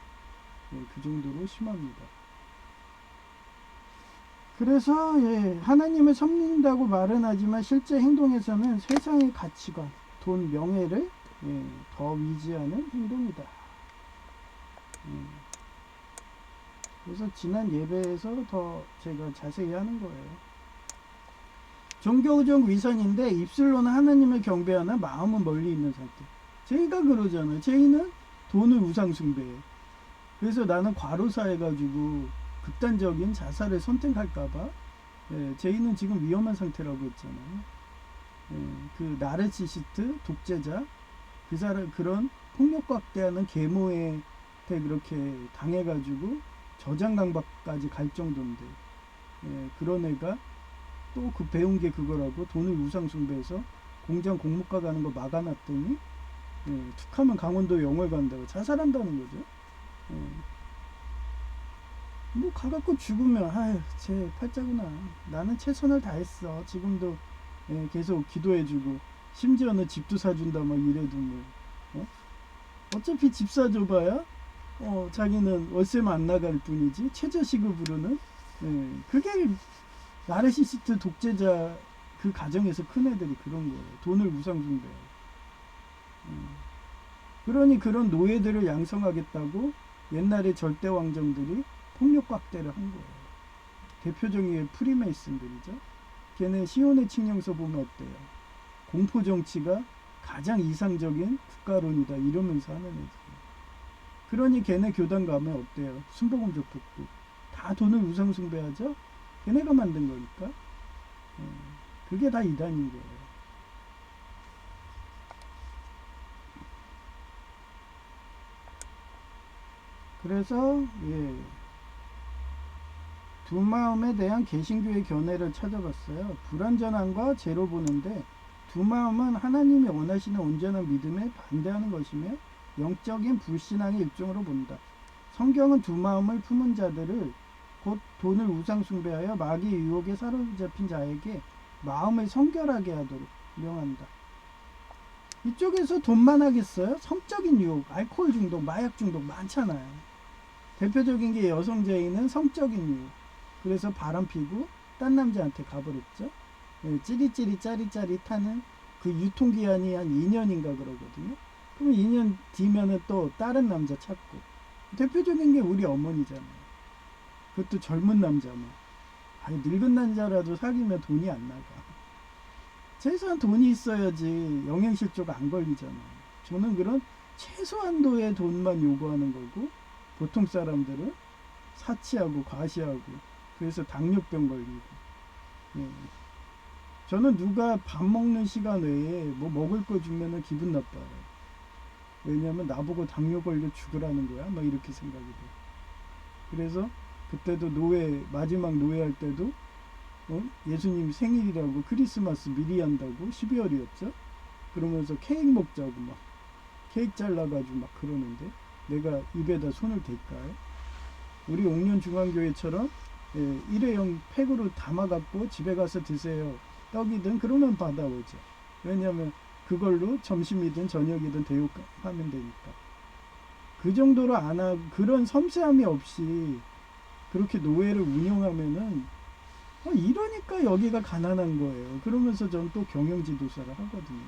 그 정도로 심합니다. 그래서 하나님을 섬긴다고 말은 하지만 실제 행동에서는 세상의 가치관, 돈, 명예를 더 위지하는 행동이다. 그래서 지난 예배에서 더 제가 자세히 하는 거예요. 종교적 위선인데 입술로는 하나님을 경배하나 마음은 멀리 있는 상태. 제이가 그러잖아. 제이는 돈을 우상 숭배해. 그래서 나는 과로사해가지고 극단적인 자살을 선택할까봐 제이는 지금 위험한 상태라고 했잖아요. 그 나르시시스트 독재자 그 사람 그런 폭력각대하는 계모한테 그렇게 당해가지고 저장 강박까지 갈 정도인데 그런 애가 또 그 배운 게 그거라고 돈을 우상 숭배해서 공장 공무과 가는 거 막아놨더니 툭하면 강원도 영월 간다고 자살한다는 거죠. 뭐 가갖고 죽으면 아유 제 팔자구나. 나는 최선을 다했어. 지금도 계속 기도해주고 심지어는 집도 사준다 막 이래도 뭐 어차피 집 사줘봐야 자기는 월세만 안 나갈 뿐이지 최저시급으로는 그게 나르시시스트 독재자 그 가정에서 큰 애들이 그런 거예요. 돈을 우상 숭배해요. 그러니 그런 노예들을 양성하겠다고 옛날에 절대 왕정들이 폭력각대를 한 거예요. 대표적인 게 프리메이슨들이죠. 걔네 시온의 칙령서 보면 어때요? 공포 정치가 가장 이상적인 국가론이다 이러면서 하는 애들. 그러니 걔네 교단 가면 어때요? 순복음 조폭도 다 돈을 우상 숭배하죠. 걔네가 만든 거니까. 그게 다 이단인 거예요. 그래서 두 마음에 대한 개신교의 견해를 찾아봤어요. 불완전함과 죄로 보는데 두 마음은 하나님이 원하시는 온전한 믿음에 반대하는 것이며 영적인 불신앙의 일종으로 본다. 성경은 두 마음을 품은 자들을 곧 돈을 우상 숭배하여 마귀의 유혹에 사로잡힌 자에게 마음을 성결하게 하도록 명한다. 이쪽에서 돈만 하겠어요? 성적인 유혹, 알코올 중독, 마약 중독 많잖아요. 대표적인 게 여성제인은 성적인 유혹. 그래서 바람 피고 딴 남자한테 가버렸죠. 찌릿찌릿 짜릿짜릿하는 그 유통기한이 한 2년인가 그러거든요. 그럼 2년 뒤면은 또 다른 남자 찾고. 대표적인 게 우리 어머니잖아요. 그것도 젊은 남자만. 아니 늙은 남자라도 사귀면 돈이 안 나가. 최소한 돈이 있어야지 영양실조가 안 걸리잖아요. 저는 그런 최소한도의 돈만 요구하는 거고 보통 사람들은 사치하고 과시하고 그래서 당뇨병 걸리고. 저는 누가 밥 먹는 시간 외에 뭐 먹을 거 주면은 기분 나빠요. 왜냐면 나보고 당뇨 걸려 죽으라는 거야. 막 이렇게 생각이 돼. 그래서 그때도 마지막 노예할 때도 예수님 생일이라고 크리스마스 미리 한다고 12월이었죠. 그러면서 케이크 먹자고 막 케이크 잘라가지고 막 그러는데 내가 입에다 손을 댈까요? 우리 옥년중앙교회처럼 일회용 팩으로 담아갖고 집에 가서 드세요. 떡이든 그러면 받아오죠. 왜냐하면 그걸로 점심이든 저녁이든 대용하면 되니까. 그 정도로 안 하고 그런 섬세함이 없이 그렇게 노예를 운영하면은 이러니까 여기가 가난한 거예요. 그러면서 전 또 경영지도사를 하거든요.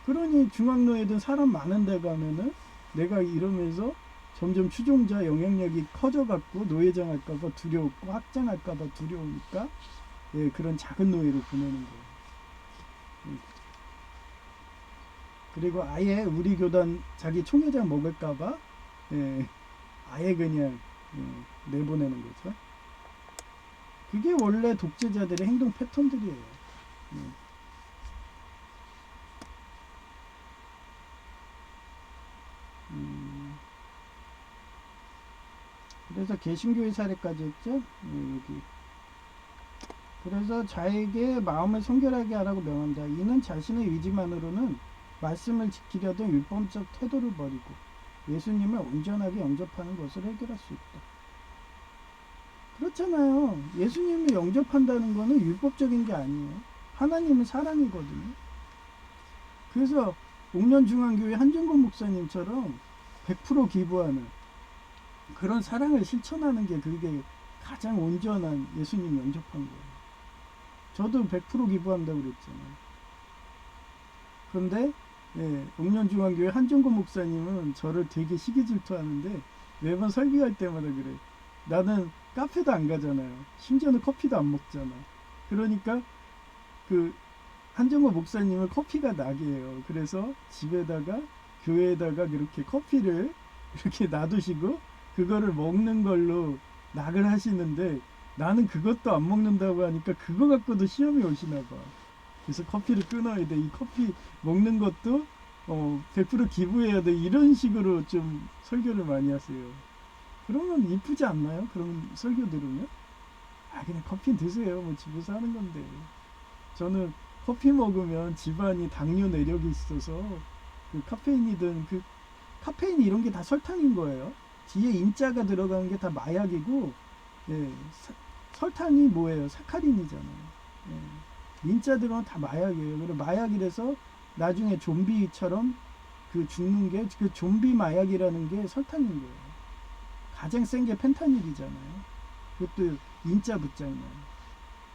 그러니 중앙노예든 사람 많은 데 가면은 내가 이러면서 점점 추종자 영향력이 커져갖고 노예장 할까봐 두려웠고 확장할까봐 두려우니까 그런 작은 노예로 보내는 거예요. 그리고 아예 우리 교단 자기 총회장 먹을까봐 아예 그냥 내보내는 거죠. 그게 원래 독재자들의 행동 패턴들이에요. 그래서 개신교의 사례까지 했죠. 여기. 그래서 자에게 마음을 성결하게 하라고 명한다. 이는 자신의 의지만으로는 말씀을 지키려던 율법적 태도를 버리고 예수님을 온전하게 영접하는 것을 해결할 수 있다. 그렇잖아요. 예수님을 영접한다는 것은 율법적인 게 아니에요. 하나님은 사랑이거든요. 그래서 옥년중앙교회 한준권 목사님처럼 100% 기부하는 그런 사랑을 실천하는 게 그게 가장 온전한 예수님 영접한 거예요. 저도 100% 기부한다고 그랬잖아요. 그런데 옥년중앙교회 한준권 목사님은 저를 되게 시기 질투하는데 매번 설교할 때마다 그래. 나는 카페도 안 가잖아요. 심지어는 커피도 안 먹잖아. 그러니까 그 한정호 목사님은 커피가 낙이에요. 그래서 집에다가 교회에다가 그렇게 커피를 이렇게 놔두시고 그거를 먹는 걸로 낙을 하시는데 나는 그것도 안 먹는다고 하니까 그거 갖고도 시험이 오시나 봐. 그래서 커피를 끊어야 돼. 이 커피 먹는 것도 100% 기부해야 돼. 이런 식으로 좀 설교를 많이 하세요. 그러면 이쁘지 않나요? 그런 설교 들으면? 그냥 커피 드세요. 뭐 집에서 하는 건데. 저는 커피 먹으면 집안이 당뇨 내력이 있어서 그 카페인이든 그 카페인 이런 게 다 설탕인 거예요. 뒤에 인자가 들어가는 게 다 마약이고, 예, 설탕이 뭐예요? 사카린이잖아요. 예, 인자 들어가면 다 마약이에요. 그리고 마약이라서 나중에 좀비처럼 그 죽는 게 그 좀비 마약이라는 게 설탕인 거예요. 가장 센 게 펜타닐이잖아요. 그것도 인자 붙잖아요.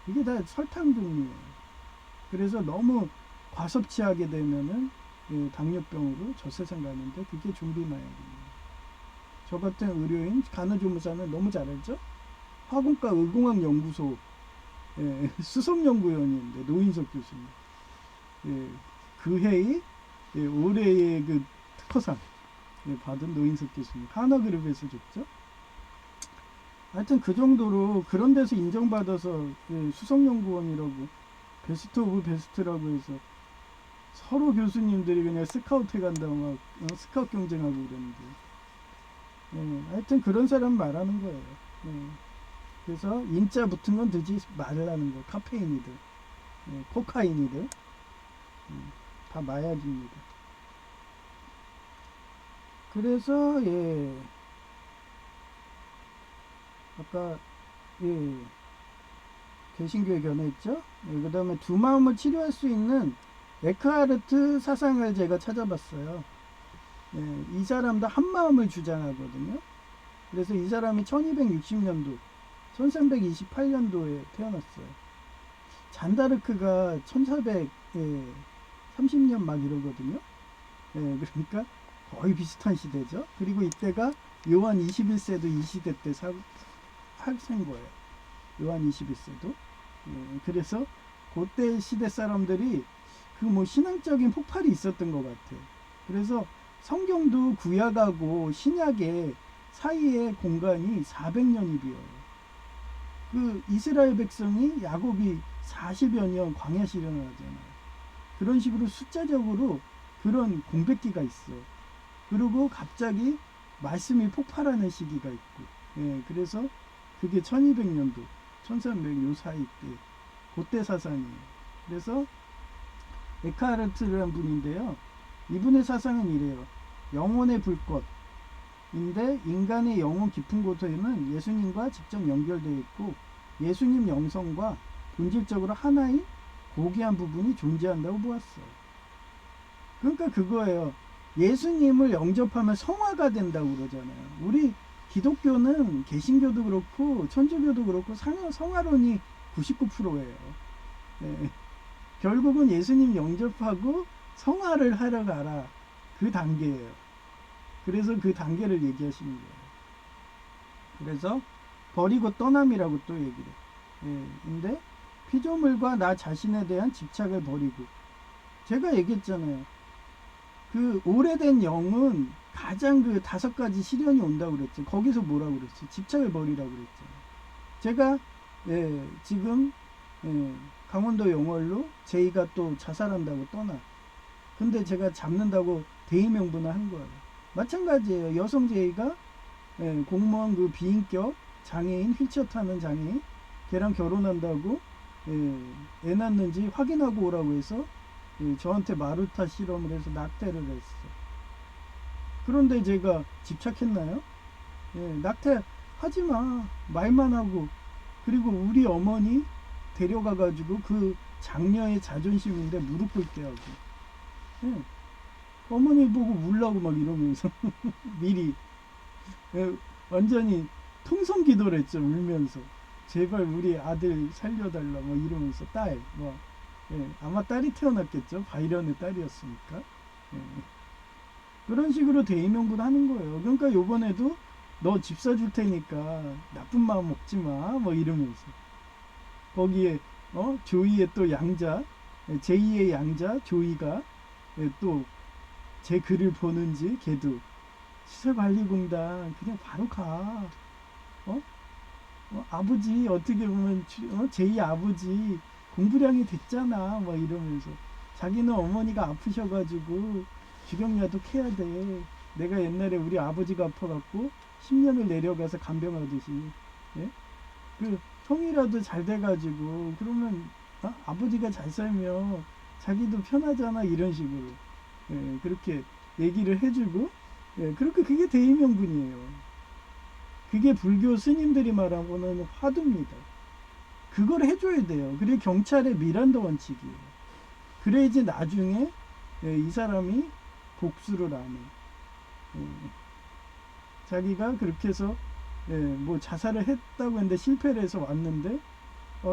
이게 다 설탕 종류예요. 그래서 너무 과섭취하게 되면은 당뇨병으로 저 세상 가는데 그게 좀비 마약입니다. 저 같은 의료인 간호조무사는 너무 잘 알죠? 화공과 의공학 연구소 수석 연구원인데 노인석 교수님. 그 해의 올해의 그 특허상 받은 노인석 교수님. 하나그룹에서 줬죠. 하여튼 그 정도로 그런 데서 인정받아서 수석 연구원이라고 베스트 오브 베스트라고 해서 서로 교수님들이 그냥 스카우트 해간다고 막 스카우트 경쟁하고 그러는데 하여튼 그런 사람 말하는 거예요. 그래서 인자 붙은 건 드지 말라는 거. 카페인이든 코카인이든 다 마약입니다. 그래서 아까 개신교에 견해했죠. 그 다음에 두 마음을 치료할 수 있는 에크하르트 사상을 제가 찾아봤어요. 이 사람도 한 마음을 주장하거든요. 그래서 이 사람이 1260년도 1328년도에 태어났어요. 잔다르크가 1430년 막 이러거든요. 그러니까 거의 비슷한 시대죠. 그리고 이때가 요한 21세도 이 시대 때 살생 거예요. 요한 21세도. 그래서 그때 시대 사람들이 그 뭐 신앙적인 폭발이 있었던 것 같아요. 그래서 성경도 구약하고 신약의 사이의 공간이 400년이 비어요. 그 이스라엘 백성이 야곱이 40여 년 광야 시련을 하잖아요. 그런 식으로 숫자적으로 그런 공백기가 있어. 그리고 갑자기 말씀이 폭발하는 시기가 있고, 그래서 그게 1200년도, 1300 요 사이 때, 그때 사상이에요. 그래서 에크하르트라는 분인데요. 이분의 사상은 이래요. 영혼의 불꽃인데 인간의 영혼 깊은 곳에는 예수님과 직접 연결되어 있고 예수님 영성과 본질적으로 하나의 고귀한 부분이 존재한다고 보았어요. 그러니까 그거예요. 예수님을 영접하면 성화가 된다고 그러잖아요. 우리 기독교는 개신교도 그렇고 천주교도 그렇고 성화론이 99%예요. 결국은 예수님 영접하고 성화를 하러 가라. 그 단계예요. 그래서 그 단계를 얘기하시는 거예요. 그래서 버리고 떠남이라고 또 얘기를 해요. 근데 피조물과 나 자신에 대한 집착을 버리고, 제가 얘기했잖아요. 그 오래된 영은 가장 그 5가지 시련이 온다고 그랬죠. 거기서 뭐라고 그랬죠? 집착을 버리라고 그랬잖아요. 제가 지금 강원도 영월로 제이가 또 자살한다고 떠나. 근데 제가 잡는다고 대의명분을 한 거예요. 마찬가지예요. 여성 제이가 공무원 그 비인격 장애인, 휠체어 타는 장애인, 걔랑 결혼한다고 애 낳는지 확인하고 오라고 해서 저한테 마루타 실험을 해서 낙태를 했어. 그런데 제가 집착했나요? 낙태 하지마 말만 하고, 그리고 우리 어머니 데려가가지고 그 장녀의 자존심인데 무릎 꿇게 하고, 어머니 보고 울라고 막 이러면서 미리 완전히 통성 기도를 했죠. 울면서 제발 우리 아들 살려달라 뭐 이러면서 딸 뭐 아마 딸이 태어났겠죠. 바이런의 딸이었으니까. 그런 식으로 대의명분 하는 거예요. 그러니까 요번에도 너 집 사줄 테니까 나쁜 마음 먹지 마 뭐 이러면서 거기에 조이의 또 양자, 제2의 양자 조이가 또 제 글을 보는지 걔도 시설관리공단 그냥 바로 가. 어? 아버지 어떻게 보면 제2 아버지 공부량이 됐잖아. 막 이러면서 자기는 어머니가 아프셔가지고 주경야독 해야 돼. 내가 옛날에 우리 아버지가 아파갖고 10년을 내려가서 간병하듯이 예? 그 형이라도 잘 돼가지고 그러면 아버지가 잘 살면 자기도 편하잖아 이런 식으로 그렇게 얘기를 해주고 그렇게 그게 대의명분이에요. 그게 불교 스님들이 말하고는 화두입니다. 그걸 해줘야 돼요. 그게 경찰의 미란다 원칙이에요. 그래야지 나중에 이 사람이 복수를 안 해. 자기가 그렇게 해서 뭐 자살을 했다고 했는데 실패를 해서 왔는데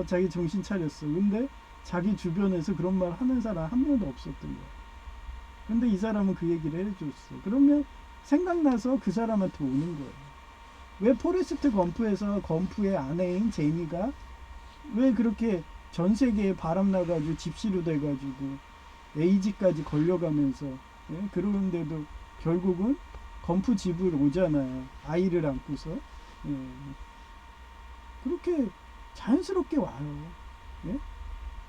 자기 정신 차렸어. 근데 자기 주변에서 그런 말 하는 사람 한 명도 없었던 거야. 근데 이 사람은 그 얘기를 해줬어. 그러면 생각나서 그 사람한테 오는 거예요. 왜 포레스트 검프에서 검프의 아내인 제이미가 왜 그렇게 전 세계에 바람나가지고 집시로 돼가지고 에이즈까지 걸려가면서 그러는데도 결국은 검프 집을 오잖아요. 아이를 안고서 그렇게 자연스럽게 와요.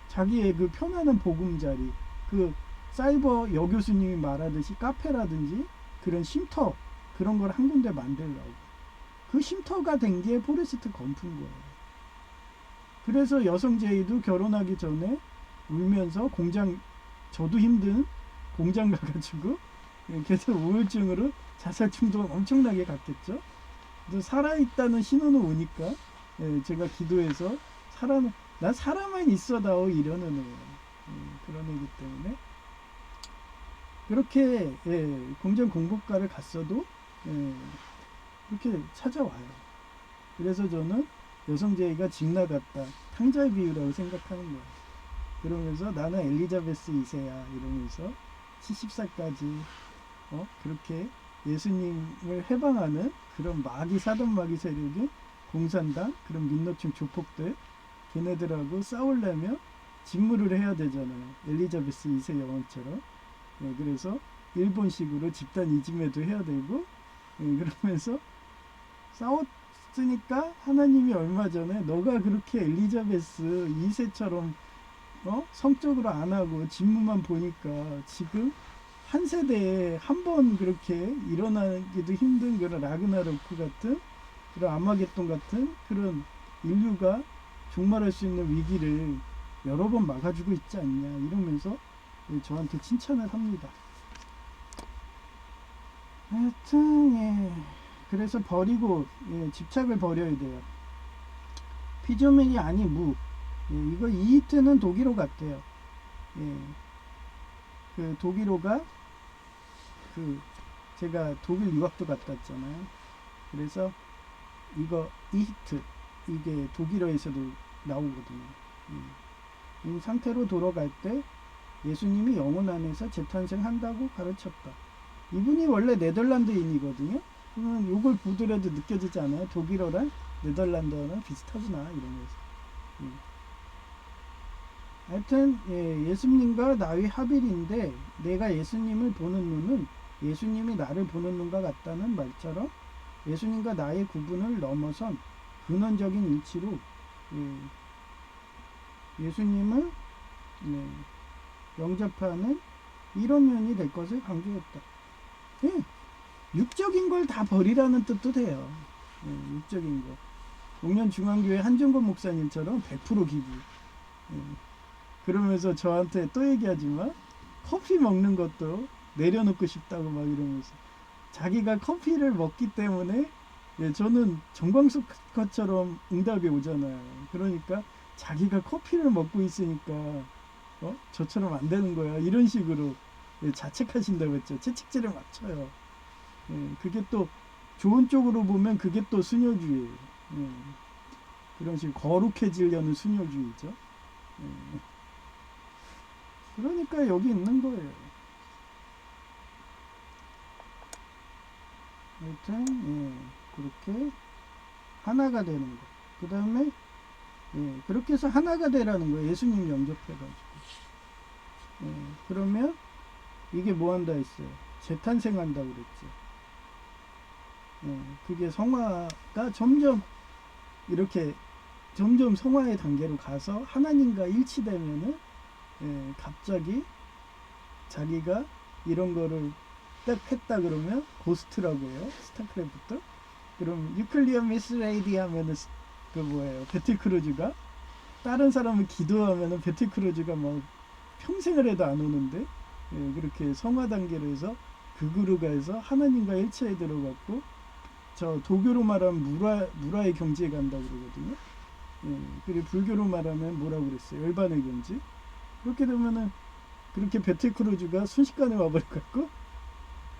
자기의 그 편안한 보금자리 그 사이버 여교수님이 말하듯이 카페라든지 그런 쉼터 그런 걸 한 군데 만들려고 그 쉼터가 된 게 포레스트 검프인 거예요. 그래서 여성 제이도 결혼하기 전에 울면서 공장 저도 힘든 공장 가가지고 계속 우울증으로 자살 충동 엄청나게 갔겠죠. 그래서 살아있다는 신호는 오니까 제가 기도해서 난 살아만 있어다오 이러는 애예요. 그런 애기 때문에 그렇게 공장 공급과를 갔어도 그렇게 찾아와요. 그래서 저는 여성제의가 집 나갔다 탕자의 비유라고 생각하는 거예요. 그러면서 나는 엘리자베스 2세야 이러면서 70살까지 그렇게 예수님을 해방하는 그런 마귀 사돈 마귀 세력인 공산당 그런 민노총 조폭들 걔네들하고 싸우려면 직무를 해야 되잖아요. 엘리자베스 2세 여왕처럼. 그래서 일본식으로 집단 이지매도 해야 되고 그러면서 싸웠으니까 하나님이 얼마 전에 너가 그렇게 엘리자베스 2세처럼 성적으로 안 하고 직무만 보니까 지금 한 세대에 한 번 그렇게 일어나기도 힘든 그런 라그나로크 같은 그런 아마겟돈 같은 그런 인류가 종말할 수 있는 위기를 여러 번 막아주고 있지 않냐 이러면서 저한테 칭찬을 합니다. 하여튼 그래서 버리고 집착을 버려야 돼요. 피조물이 아닌 무. 이거 이히트는 독일어 같아요. 그 독일어가 제가 독일 유학도 갔다 왔잖아요. 그래서 이거 이히트 이게 독일어에서도 나오거든요. 이 상태로 돌아갈 때 예수님이 영혼 안에서 재탄생한다고 가르쳤다. 이분이 원래 네덜란드인이거든요. 그러면 이걸 보더라도 느껴지지 않아요? 독일어랑 네덜란드어랑 비슷하구나 이러면서. 하여튼 예수님과 나의 합일인데 내가 예수님을 보는 눈은 예수님이 나를 보는 눈과 같다는 말처럼 예수님과 나의 구분을 넘어선 근원적인 일치로 예수님을 영접하는 이런 면이 될 것을 강조했다. 육적인 걸 다 버리라는 뜻도 돼요. 육적인 거. 목련중앙교회 한종건 목사님처럼 100% 기부. 그러면서 저한테 또 얘기하지만 커피 먹는 것도 내려놓고 싶다고 막 이러면서 자기가 커피를 먹기 때문에 저는 정광석처럼 응답이 오잖아요. 그러니까 자기가 커피를 먹고 있으니까 저처럼 안 되는 거야 이런 식으로 자책하신다고 했죠. 채찍질을 맞춰요. 그게 또 좋은 쪽으로 보면 그게 또 수녀주의예요. 그런 식으로 거룩해지려는 수녀주의죠. 그러니까 여기 있는 거예요. 하여튼 그렇게 하나가 되는 거. 그 다음에 예, 그렇게 해서 하나가 되라는 거예요. 예수님 영접해가지고. 예, 그러면 이게 뭐 한다 했어요? 재탄생한다고 그랬죠. 예, 그게 성화가 점점 이렇게 점점 성화의 단계로 가서 하나님과 일치되면은 예, 갑자기 자기가 이런 거를 딱 했다 그러면 고스트라고 해요. 스타크래프트. 그럼 유클리어 미스 레이디 하면은 그 뭐예요? 배틀크루즈가 다른 사람을 기도하면은 배틀크루즈가 막 평생을 해도 안 오는데 예, 그렇게 성화 단계로 해서 극으로 가서 하나님과 일체에 들어갔고 저 도교로 말하면 무라의 경지에 간다고 그러거든요. 예, 그리고 불교로 말하면 뭐라고 그랬어요? 열반의 경지. 그렇게 되면은 그렇게 배틀크루즈가 순식간에 와버려갖고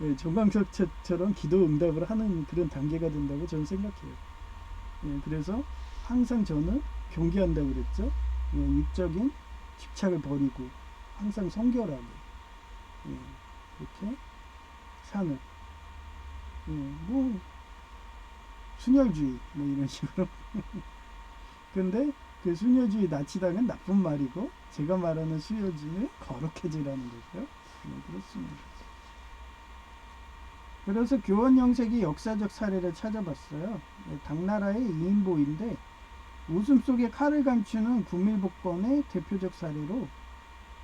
예, 정광석처럼 기도 응답을 하는 그런 단계가 된다고 저는 생각해요. 예, 그래서 항상 저는 경계한다고 그랬죠. 예, 육적인 집착을 버리고 항상 성결하게 예, 그렇게 사는 예, 뭐 순혈주의 뭐 이런 식으로 근데 그 순혈주의 나치당은 나쁜 말이고 제가 말하는 순혈주의는 거룩해지라는 거고요. 네, 그렇습니다. 그래서 교원 영색이 역사적 사례를 찾아봤어요. 네, 당나라의 이인보인데 웃음 속에 칼을 감추는 구밀복권의 대표적 사례로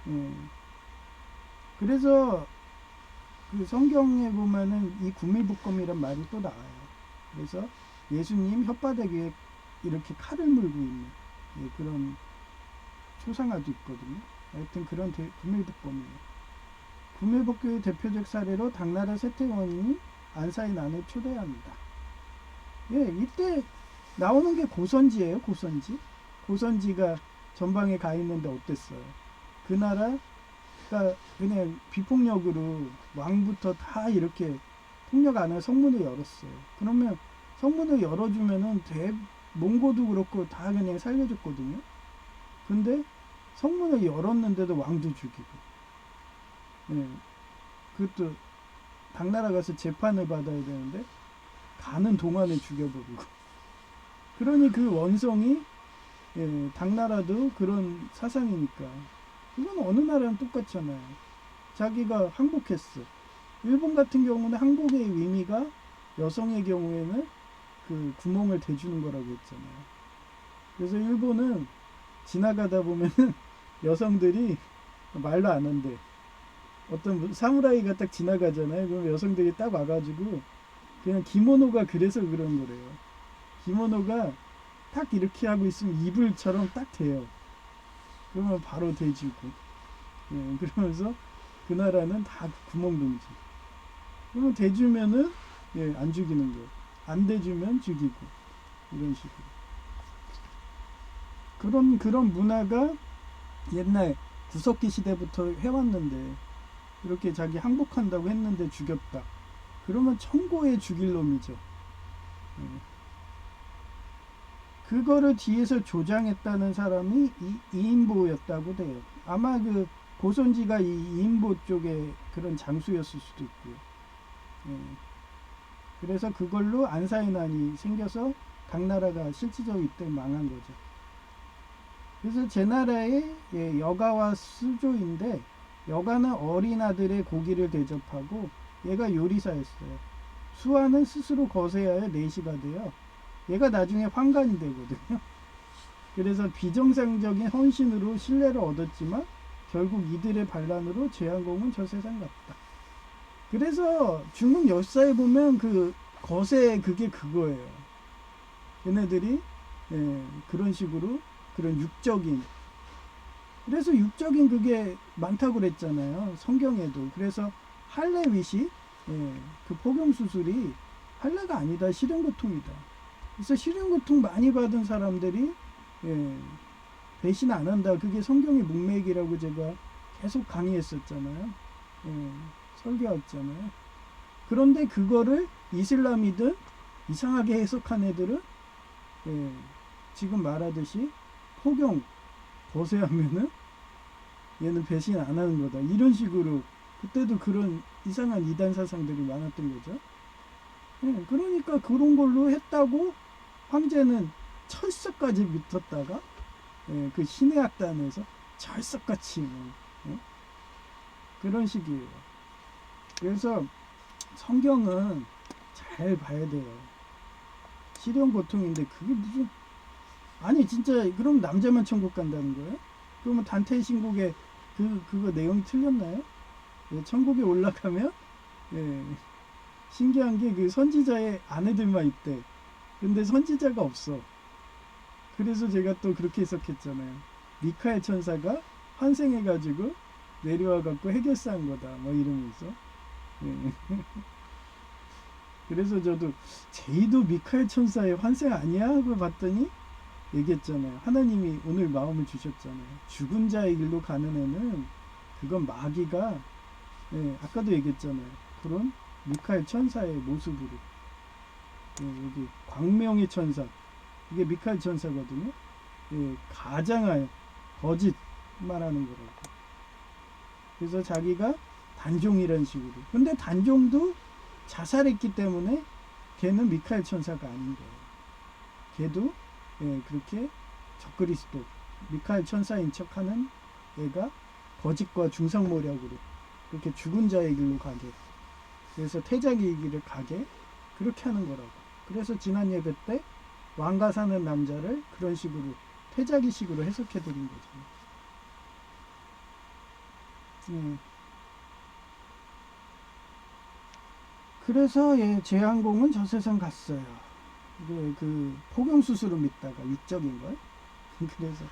예, 그래서 그 성경에 보면은 이 구밀복권이란 말이 또 나와요. 그래서 예수님 혓바닥 위에 이렇게 칼을 물고 있는 예, 그런 초상화도 있거든요. 하여튼 그런 구밀복권이에요. 구밀복교의 대표적 사례로 당나라 세태원인이 안사인안을 초대합니다. 예, 이때 나오는 게 고선지예요. 고선지. 고선지가 전방에 가 있는데 어땠어요? 그 나라가 그냥 비폭력으로 왕부터 다 이렇게 폭력 안에 성문을 열었어요. 그러면 성문을 열어주면은 몽고도 그렇고 다 그냥 살려줬거든요. 근데 성문을 열었는데도 왕도 죽이고 예, 그것도 당나라 가서 재판을 받아야 되는데 가는 동안에 죽여버리고 그러니 그 원성이 예, 당나라도 그런 사상이니까 이건 어느 나라랑 똑같잖아요. 자기가 항복했어. 일본 같은 경우는 항복의 의미가 여성의 경우에는 그 구멍을 대주는 거라고 했잖아요. 그래서 일본은 지나가다 보면은 여성들이 말로 안 한대. 어떤 사무라이가 딱 지나가잖아요. 그럼 여성들이 딱 와가지고 그냥 기모노가 그래서 그런 거래요. 기모노가 딱 이렇게 하고 있으면 이불처럼 딱 돼요. 그러면 바로 대주고 예, 그러면서 그 나라는 다 구멍동지. 그러면 대주면은 예, 안 죽이는 거. 안 대주면 죽이고 이런 식으로. 그런 문화가 옛날 구석기 시대부터 해왔는데 이렇게 자기 항복한다고 했는데 죽였다. 그러면 천고에 죽일 놈이죠. 예. 그거를 뒤에서 조장했다는 사람이 이인보였다고 돼요. 아마 그 고선지가 이 이인보 쪽에 그런 장수였을 수도 있고요. 예. 그래서 그걸로 안사인안이 생겨서 당나라가 실질적으로 이때 망한 거죠. 그래서 제 나라의 예, 여가와 수조인데 여가는 어린 아들의 고기를 대접하고 얘가 요리사였어요. 수아는 스스로 거세하여 내시가 돼요. 얘가 나중에 환관이 되거든요. 그래서 비정상적인 헌신으로 신뢰를 얻었지만 결국 이들의 반란으로 제한공은 저 세상 갔다. 그래서 중국 역사에 보면 그 거세 그게 그거예요. 얘네들이 예, 그런 식으로 그런 육적인 그래서 육적인 그게 많다고 그랬잖아요. 성경에도. 그래서 할례 위시 예, 그 포경 수술이 할례가 아니다. 실현고통이다. 그래서 실현고통 많이 받은 사람들이 예, 배신 안 한다. 그게 성경의 문맥이라고 제가 계속 강의했었잖아요. 예, 설교했잖아요. 그런데 그거를 이슬람이든 이상하게 해석한 애들은 예, 지금 말하듯이 포경 거세하면은 얘는 배신 안 하는 거다. 이런 식으로 그때도 그런 이상한 이단 사상들이 많았던 거죠. 예, 그러니까 그런 걸로 했다고 황제는 철석까지 믿었다가 예, 그 신의 악단에서 철석같이 뭐, 예? 그런 식이에요. 그래서 성경은 잘 봐야 돼요. 시련 고통인데 그게 무슨, 아니 진짜 그럼 남자만 천국 간다는 거예요? 그러면 단테의 신곡에 그거 내용이 틀렸나요? 예, 천국에 올라가면 예, 신기한 게 그 선지자의 아내들만 있대. 근데 선지자가 없어. 그래서 제가 또 그렇게 해석했잖아요. 미카엘 천사가 환생해가지고 내려와갖고 해결사한 거다. 뭐 이러면서. 예. 그래서 저도 제이도 미카엘 천사의 환생 아니야? 하고 봤더니 얘기했잖아요. 하나님이 오늘 마음을 주셨잖아요. 죽은 자의 길로 가는 애는 그건 마귀가, 예, 아까도 얘기했잖아요. 그런 미카엘 천사의 모습으로, 예, 여기 광명의 천사, 이게 미카엘 천사거든요. 예, 가장하여 거짓 말하는 거라고. 그래서 자기가 단종이라는 식으로. 근데 단종도 자살했기 때문에 걔는 미카엘 천사가 아닌 거예요. 걔도 예, 그렇게 적그리스도, 미카엘 천사인 척하는 애가 거짓과 중상모략으로 그렇게 죽은 자의 길로 가게, 그래서 태자의 길을 가게 그렇게 하는 거라고. 그래서 지난 예배 때 왕가 사는 남자를 그런 식으로 태자기식으로 해석해 드린 거죠. 그래서 예, 제한공은 저 세상 갔어요. 그 포경 수술을 믿다가 육적인 걸. 그래서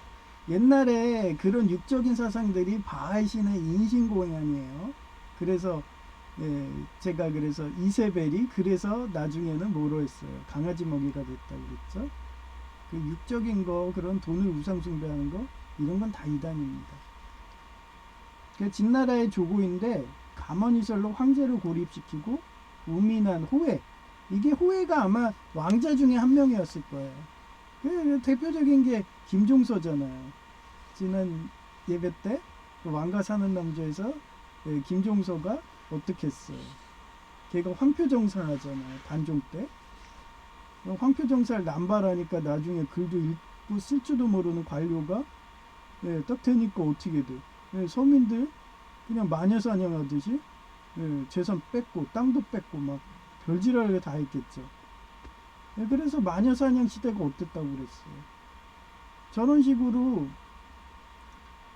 옛날에 그런 육적인 사상들이 바알 신의 인신공양이에요. 그래서 예, 제가 그래서 이세벨이 그래서 나중에는 뭐로 했어요? 강아지 먹이가 됐다고 그랬죠. 그 육적인 거, 그런 돈을 우상 숭배하는 거, 이런 건 다 이단입니다. 그 진나라의 조고인데 가머니설로 황제를 고립시키고 우민한 호회, 이게 호회가 아마 왕자 중에 한 명이었을 거예요. 그 대표적인 게 김종서잖아요. 지난 예배 때 왕가 사는 남자에서 김종서가 어떻게 했어요? 걔가 황표정사 하잖아요. 단종 때. 황표정사를 남발하니까 나중에 글도 읽고 쓸 줄도 모르는 관료가 딱 되니까 어떻게 돼? 서민들 그냥 마녀사냥하듯이 재산 뺏고 땅도 뺏고 막 별지랄을 다 했겠죠. 그래서 마녀사냥 시대가 어땠다고 그랬어요. 저런 식으로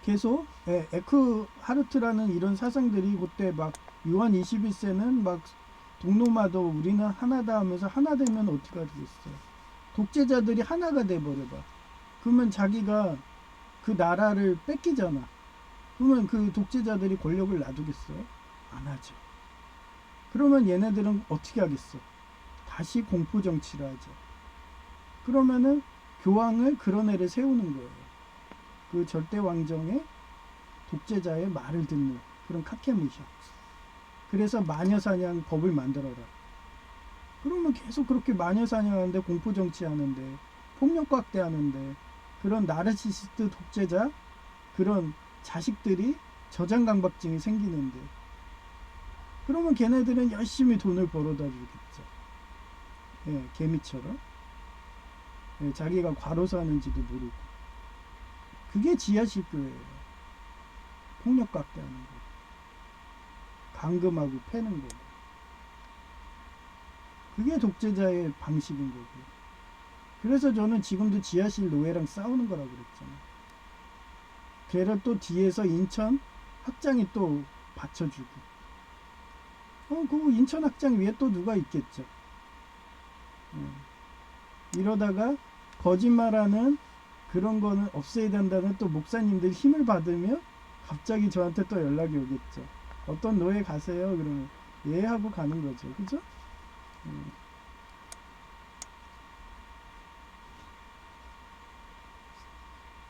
계속 에크하르트라는 이런 사상들이 그때 막 요한 21세는 막 동로마도 우리는 하나다 하면서 하나 되면 어떻게 되겠어요. 독재자들이 하나가 돼버려봐. 그러면 자기가 그 나라를 뺏기잖아. 그러면 그 독재자들이 권력을 놔두겠어요? 안 하죠. 그러면 얘네들은 어떻게 하겠어? 다시 공포정치를 하죠. 그러면은 교황을 그런 애를 세우는 거예요. 그 절대왕정의 독재자의 말을 듣는 그런 카케무샤. 그래서 마녀사냥 법을 만들어라. 그러면 계속 그렇게 마녀사냥하는데, 공포정치하는데, 폭력각대하는데, 그런 나르시시스트 독재자, 그런 자식들이 저장강박증이 생기는데, 그러면 걔네들은 열심히 돈을 벌어다 주겠죠. 예, 개미처럼. 예, 자기가 과로사 하는지도 모르고. 그게 지하실교예요. 폭력각대하는 거. 감금하고 패는 거고. 그게 독재자의 방식인 거고. 그래서 저는 지금도 지하실 노예랑 싸우는 거라고 그랬잖아요. 걔를 또 뒤에서 인천 학장이 또 받쳐주고. 그 인천 학장 위에 또 누가 있겠죠. 이러다가 거짓말하는 그런 거는 없애야 된다는 또 목사님들 힘을 받으면 갑자기 저한테 또 연락이 오겠죠. 어떤 노예 가세요? 그러면 예 하고 가는 거죠. 그죠?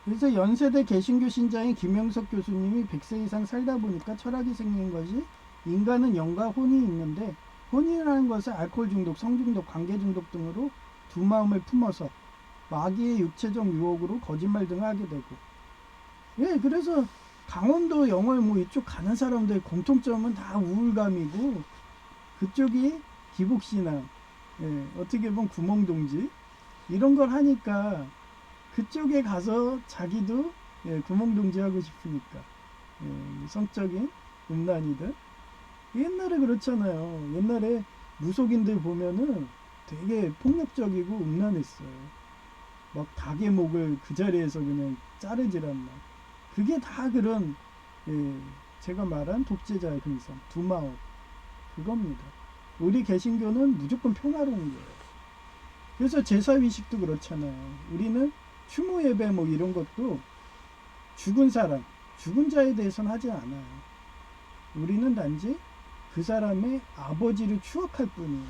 그래서 연세대 개신교 신자인 김영석 교수님이 100세 이상 살다 보니까 철학이 생긴 것이, 인간은 영과 혼이 있는데 혼이라는 것은 알코올 중독, 성중독, 관계 중독 등으로 두 마음을 품어서 마귀의 육체적 유혹으로 거짓말 등을 하게 되고, 예, 그래서 강원도 영월 뭐 이쪽 가는 사람들 공통점은 다 우울감이고, 그쪽이 기복신앙, 예, 어떻게 보면 구멍동지 이런 걸 하니까 그쪽에 가서 자기도 구멍동지하고 싶으니까 성적인 음란이들 옛날에 그렇잖아요. 옛날에 무속인들 보면은 되게 폭력적이고 음란했어요. 막 닭의 목을 그 자리에서 그냥 자르지란 말. 그게 다 그런 제가 말한 독재자의 근성, 두마오 그겁니다. 우리 개신교는 무조건 평화로운 거예요. 그래서 제사의식도 그렇잖아요. 우리는 추모 예배 뭐 이런 것도 죽은 사람, 죽은 자에 대해서는 하지 않아요. 우리는 단지 그 사람의 아버지를 추억할 뿐이에요.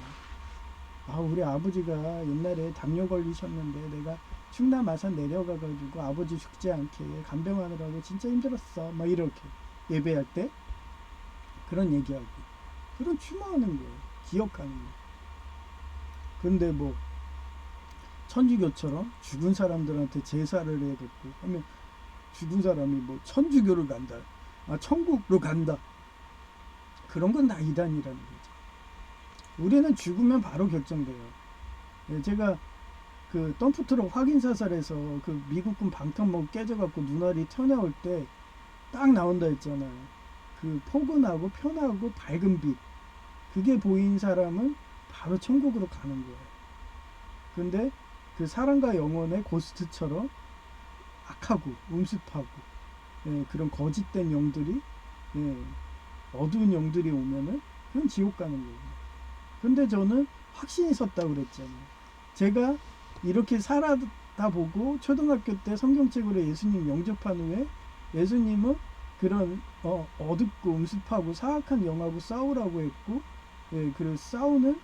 아, 우리 아버지가 옛날에 담요 걸리셨는데 내가 충남 아산 내려가가지고 아버지 죽지 않게 간병하느라고 진짜 힘들었어. 막 이렇게 예배할 때 그런 얘기하고 그런 추모하는 거예요. 기억하는 거. 근데 뭐 천주교처럼 죽은 사람들한테 제사를 해갖고 하면 죽은 사람이 뭐 천주교를 간다, 아 천국으로 간다, 그런 건 다 이단이라는 거죠. 우리는 죽으면 바로 결정돼요. 제가 그 덤프트럭 확인 사살에서 그 미국군 방탄복 깨져갖고 눈알이 튀어나올 때 딱 나온다 했잖아요. 그 포근하고 편하고 밝은 빛, 그게 보인 사람은 바로 천국으로 가는 거예요. 근데 그 사랑과 영혼의 고스트처럼 악하고 음습하고 그런 거짓된 영들이 어두운 영들이 오면은 그건 지옥 가는 거예요. 근데 저는 확신이 섰다고 그랬잖아요. 제가 이렇게 살아다 보고 초등학교 때 성경책으로 예수님 영접한 후에 예수님은 그런 어둡고 음습하고 사악한 영하고 싸우라고 했고 그런 싸우는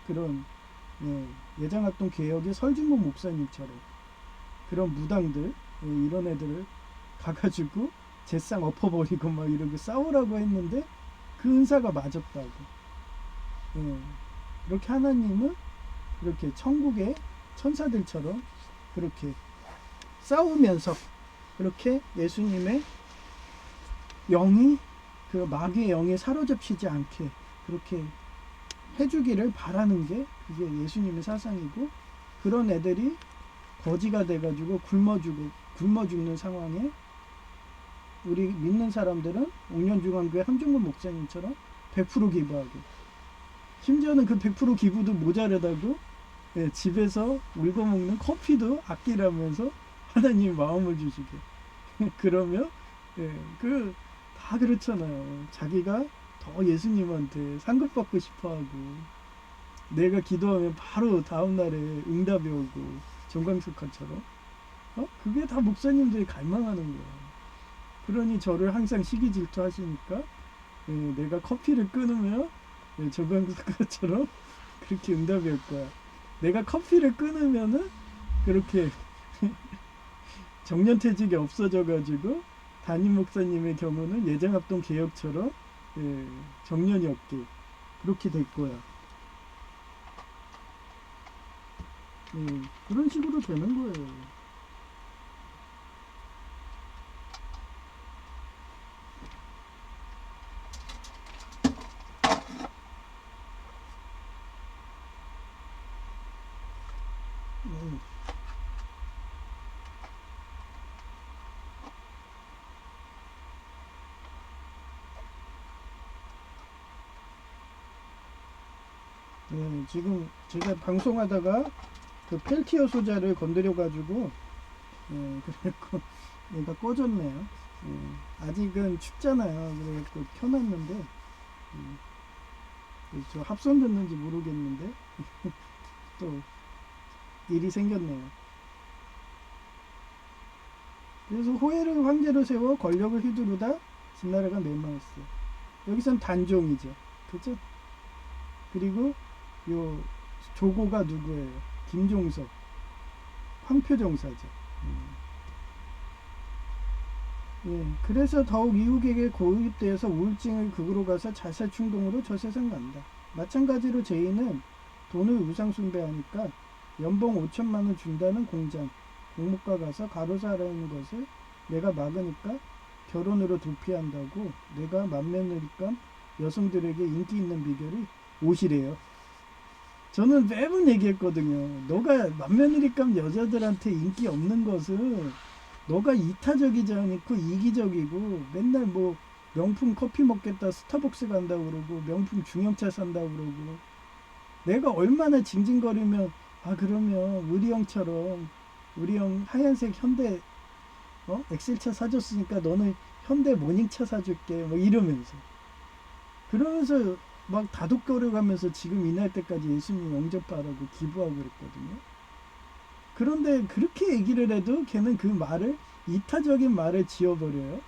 그런 예장합동 개혁의 설준모 목사님처럼 그런 무당들 이런 애들을 가가지고 제상 엎어버리고 막 이러고 싸우라고 했는데 그 은사가 맞았다고. 그렇게 하나님은 그렇게 천국의 천사들처럼 그렇게 싸우면서 그렇게 예수님의 영이 그 마귀의 영에 사로잡히지 않게 그렇게 해주기를 바라는 게 그게 예수님의 사상이고, 그런 애들이 거지가 돼가지고 굶어 죽는 상황에 우리 믿는 사람들은 옥년중앙교회 함종근 목사님처럼 100% 기부하고, 심지어는 그 100% 기부도 모자르다고 집에서 울고 먹는 커피도 아끼라면서 하나님이 마음을 주시게 그러면 그 다 그렇잖아요. 자기가 더 예수님한테 상급받고 싶어하고 내가 기도하면 바로 다음날에 응답이 오고 정광석화처럼 그게 다 목사님들이 갈망하는 거예요. 그러니 저를 항상 시기 질투하시니까 내가 커피를 끊으면 정광석화처럼 그렇게 응답이 올 거야. 내가 커피를 끊으면은 그렇게 정년퇴직이 없어져가지고 담임 목사님의 경우는 예장합동 개혁처럼 정년이 없게 그렇게 될 거야. 그런 식으로 되는 거예요. 지금 제가 방송하다가 그 펠티어 소자를 건드려가지고 그래갖고 얘가 꺼졌네요. 아직은 춥잖아요. 그래갖고 켜놨는데 저 합선 듣는지 모르겠는데 또 일이 생겼네요. 그래서 호해를 황제로 세워 권력을 휘두르다 진나라가 멸망했어요. 여기선 단종이죠. 그죠? 그리고 요 조고가 누구예요? 김종석, 황표정사죠. 그래서 더욱 이웃에게 고립되어서 우울증을 극으로 가서 자살 충동으로 저 세상 간다. 마찬가지로 제인은 돈을 우상 숭배하니까 연봉 5천만 원 준다는 공장, 공모가 가서 가로사라는 것을 내가 막으니까 결혼으로 도피한다고. 내가 맏며느리감 여성들에게 인기 있는 비결이 옷이래요. 저는 매번 얘기했거든요. 너가 만면일입감 여자들한테 인기 없는 것은 너가 이타적이지 않고 이기적이고 맨날 뭐 명품 커피 먹겠다 스타벅스 간다고 그러고 명품 중형차 산다고 그러고 내가 얼마나 징징거리면 아 그러면 우리 형 하얀색 현대 엑셀차 사줬으니까 너는 현대 모닝차 사줄게 뭐 이러면서 그러면서 막 다독거려가면서 지금 이날 때까지 예수님 영접하라고 기부하고 그랬거든요. 그런데 그렇게 얘기를 해도 걔는 그 말을 이타적인 말을 지어버려요.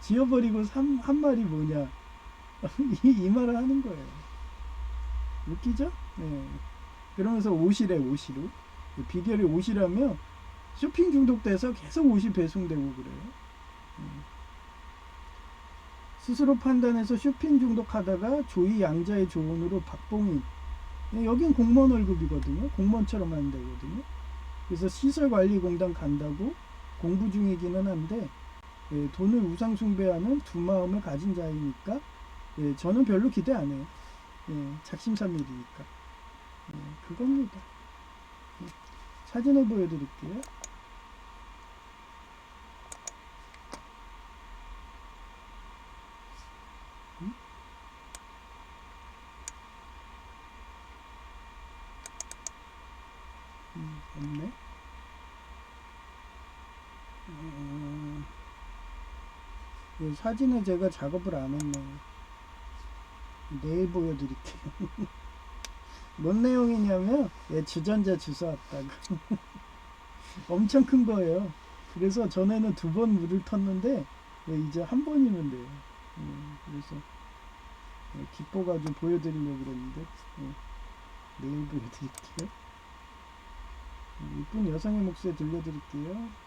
지어버리고 한 말이 뭐냐 이 말을 하는 거예요. 웃기죠? 네. 그러면서 옷이로 비결이 옷이라며 쇼핑 중독돼서 계속 옷이 배송되고 그래요. 스스로 판단해서 쇼핑 중독하다가 조이 양자의 조언으로 박봉인 여긴 공무원 월급이거든요. 공무원처럼 하면 되거든요. 그래서 시설관리공단 간다고 공부 중이기는 한데 돈을 우상 숭배하는 두 마음을 가진 자이니까 저는 별로 기대 안 해요. 작심삼일이니까 그겁니다. 사진을 보여드릴게요. 없네. 사진을 제가 작업을 안 했네요. 내일 보여드릴게요. 뭔 내용이냐면 주전자 주워 왔다고. 엄청 큰 거예요. 그래서 전에는 2번 물을 텄는데 이제 한 번이면 돼요. 그래서 기뻐가지고 보여드리려고 그랬는데 내일 보여드릴게요. 이쁜 여성의 목소리 들려드릴게요.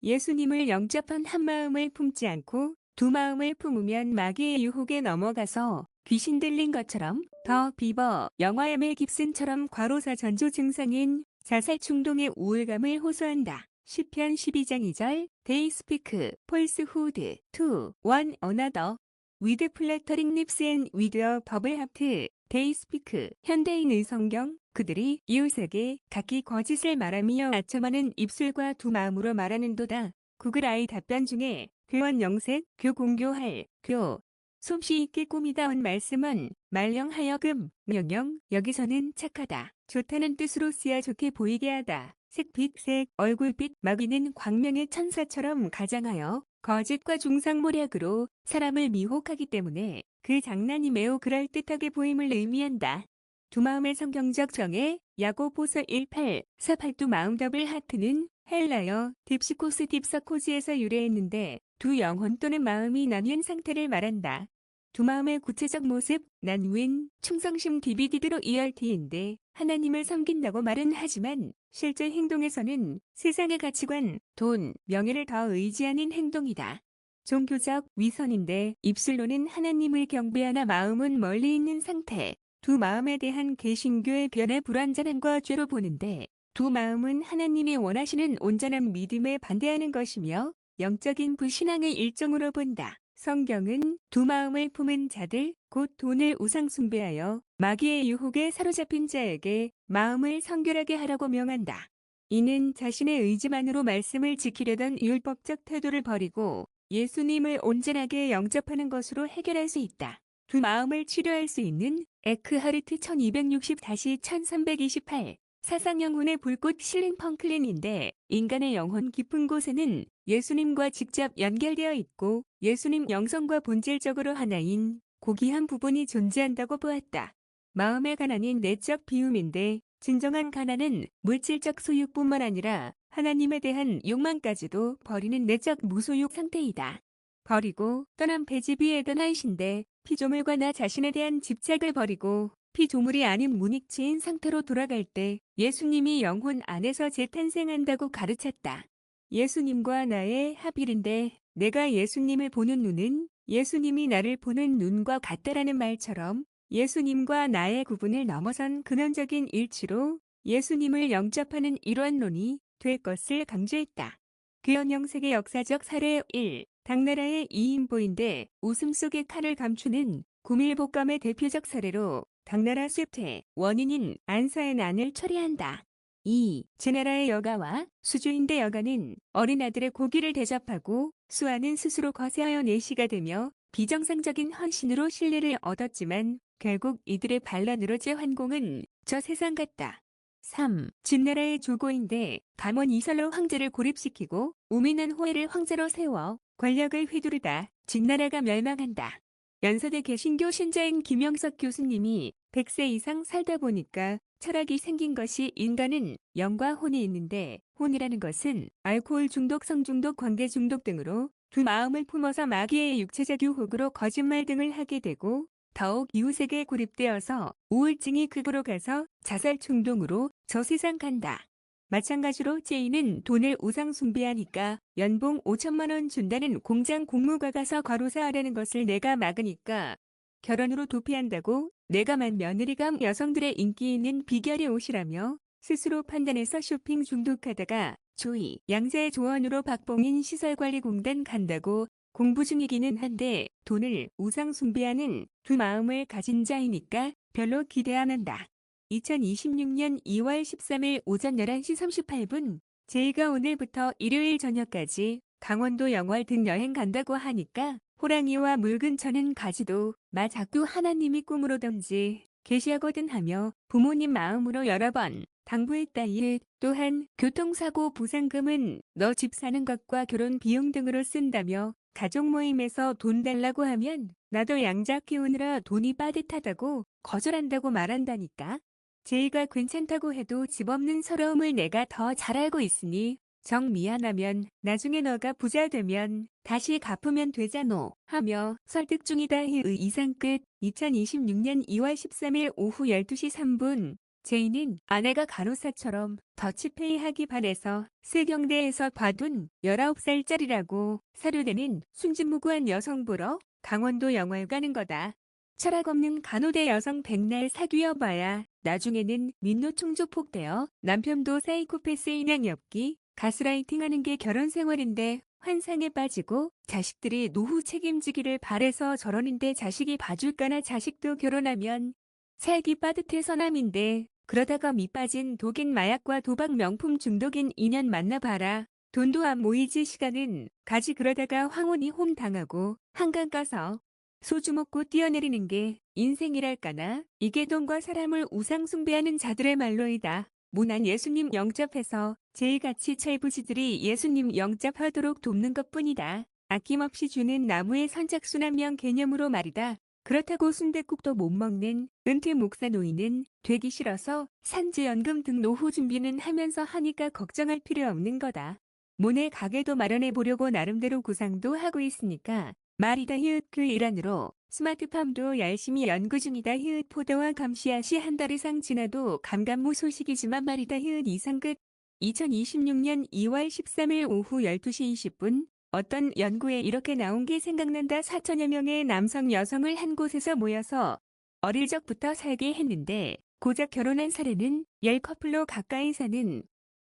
예수님을 영접한 한 마음을 품지 않고 두 마음을 품으면 마귀의 유혹에 넘어가서 귀신 들린 것처럼 더 비버 영화의 멜 깁슨처럼 과로사 전조 증상인 자살 충동의 우울감을 호소한다. 시편 12장 2절 They speak falsehood to one another with flattering lips and with a double heart. They speak 현대인의 성경 그들이 이웃에게 각기 거짓을 말하며 아첨하는 입술과 두 마음으로 말하는도다. 구글 아이 답변 중에 교원 영색 교공교할 교 솜씨 있게 꾸미다 온 말씀은 말령하여금 명령 여기서는 착하다. 좋다는 뜻으로 쓰여 좋게 보이게 하다. 색빛 색 얼굴빛 마귀는 광명의 천사처럼 가장하여 거짓과 중상모략으로 사람을 미혹하기 때문에 그 장난이 매우 그럴듯하게 보임을 의미한다. 두 마음의 성경적 정의 야고보서 1:8 4:8 마음 더블 하트는 헬라어 딥시코스 딥서코즈에서 유래했는데 두 영혼 또는 마음이 나뉜 상태를 말한다. 두 마음의 구체적 모습 난윈 충성심 DVD로 ERT인데 하나님을 섬긴다고 말은 하지만 실제 행동에서는 세상의 가치관, 돈, 명예를 더 의지하는 행동이다. 종교적 위선인데 입술로는 하나님을 경배하나 마음은 멀리 있는 상태. 두 마음에 대한 개신교의 변의 불완전함과 죄로 보는데 두 마음은 하나님이 원하시는 온전한 믿음에 반대하는 것이며 영적인 불신앙의 일종으로 본다. 성경은 두 마음을 품은 자들 곧 돈을 우상 숭배하여 마귀의 유혹에 사로잡힌 자에게 마음을 성결하게 하라고 명한다. 이는 자신의 의지만으로 말씀을 지키려던 율법적 태도를 버리고 예수님을 온전하게 영접하는 것으로 해결할 수 있다. 두 마음을 치료할 수 있는 에크하르트 1260-1328 사상 영혼의 불꽃 실린 펑클린인데 인간의 영혼 깊은 곳에는 예수님과 직접 연결되어 있고 예수님 영성과 본질적으로 하나인 고귀한 부분이 존재한다고 보았다. 마음의 가난인 내적 비움인데 진정한 가난은 물질적 소유뿐만 아니라 하나님에 대한 욕망까지도 버리는 내적 무소욕 상태이다. 버리고 떠난 배지비에 떠나이신데 피조물과 나 자신에 대한 집착을 버리고 피조물이 아닌 무익치인 상태로 돌아갈 때 예수님이 영혼 안에서 재탄생한다고 가르쳤다. 예수님과 나의 합일인데 내가 예수님을 보는 눈은 예수님이 나를 보는 눈과 같다라는 말처럼 예수님과 나의 구분을 넘어선 근원적인 일치로 예수님을 영접하는 일환론이 될 것을 강조했다. 그 연영색의 역사적 사례 1. 당나라의 이인보인데 웃음 속에 칼을 감추는 구밀복감의 대표적 사례로 당나라 쇠퇴 원인인 안사의 난을 처리한다. 2. 제나라의 여가와 수주인대 여가는 어린 아들의 고기를 대접하고 수아는 스스로 거세하여 내시가 되며 비정상적인 헌신으로 신뢰를 얻었지만 결국 이들의 반란으로 제환공은 저 세상 같다. 3. 진나라의 조고인데 감원 이설로 황제를 고립시키고 우민한 호해를 황제로 세워 권력을 휘두르다 진나라가 멸망한다. 연세대 개신교 신자인 김영석 교수님이 100세 이상 살다 보니까 철학이 생긴 것이 인간은 영과 혼이 있는데 혼이라는 것은 알코올 중독, 성중독, 관계 중독 등으로 두 마음을 품어서 마귀의 육체적 유혹으로 거짓말 등을 하게 되고 더욱 이웃에게 고립되어서 우울증이 극으로 가서 자살 충동으로 저 세상 간다. 마찬가지로 죄인은 돈을 우상 숭배하니까 연봉 5천만 원 준다는 공장 공무가 가서 과로사하려는 것을 내가 막으니까 결혼으로 도피한다고 내가만 며느리감 여성들의 인기 있는 비결이 옷이라며 스스로 판단해서 쇼핑 중독하다가 조이 양자의 조언으로 박봉인 시설관리공단 간다고 공부 중이기는 한데 돈을 우상 숭배하는 두 마음을 가진 자이니까 별로 기대 안 한다. 2026년 2월 13일 오전 11시 38분 제이가 오늘부터 일요일 저녁까지 강원도 영월 등 여행 간다고 하니까 호랑이와 물 근처는 가지도 마 자꾸 하나님이 꿈으로든지 계시하거든 하며 부모님 마음으로 여러 번 당부했다. 이에 또한 교통사고 보상금은 너 집 사는 것과 결혼 비용 등으로 쓴다며 가족 모임에서 돈 달라고 하면 나도 양자 키우느라 돈이 빠듯하다고 거절한다고 말한다니까. 제이가 괜찮다고 해도 집 없는 서러움을 내가 더 잘 알고 있으니 정 미안하면 나중에 너가 부자 되면 다시 갚으면 되잖아 하며 설득 중이다. 이상 끝. 2026년 2월 13일 오후 12시 3분 제이는 아내가 간호사처럼 더치페이 하기 바래서 세경대에서 봐둔 19살짜리라고 사료되는 순진무구한 여성 보러 강원도 영월 가는 거다. 철학 없는 간호대 여성 백날 사귀어봐야 나중에는 민노총조폭되어 남편도 사이코패스인 양엽기 가스라이팅하는 게 결혼 생활인데 환상에 빠지고 자식들이 노후 책임지기를 바래서 저러는데 자식이 봐줄까나. 자식도 결혼하면 살기 빠듯해서 남인데 그러다가 밑빠진 독인 마약과 도박 명품 중독인 인연 만나봐라. 돈도 안 모이지 시간은 가지. 그러다가 황혼이 홈 당하고 한강 가서 소주 먹고 뛰어내리는 게 인생이랄까나. 이게 돈과 사람을 우상 숭배하는 자들의 말로이다. 무난 예수님 영접해서 제이같이 철부지들이 예수님 영접하도록 돕는 것뿐이다. 아낌없이 주는 나무의 선착순 한 명 개념으로 말이다. 그렇다고 순댓국도 못 먹는 은퇴 목사 노인은 되기 싫어서 산지연금 등 노후 준비는 하면서 하니까 걱정할 필요 없는 거다. 모네 가게도 마련해 보려고 나름대로 구상도 하고 있으니까 말이다. 그 일환으로 스마트팜도 열심히 연구 중이다. 포도와 감시앗이 한 달 이상 지나도 감감무 소식이지만 말이다. 이상 끝. 2026년 2월 13일 오후 12시 20분 어떤 연구에 이렇게 나온 게 생각난다. 4천여 명의 남성 여성을 한 곳에서 모여서 어릴 적부터 살게 했는데 고작 결혼한 사례는 10커플로 가까이 사는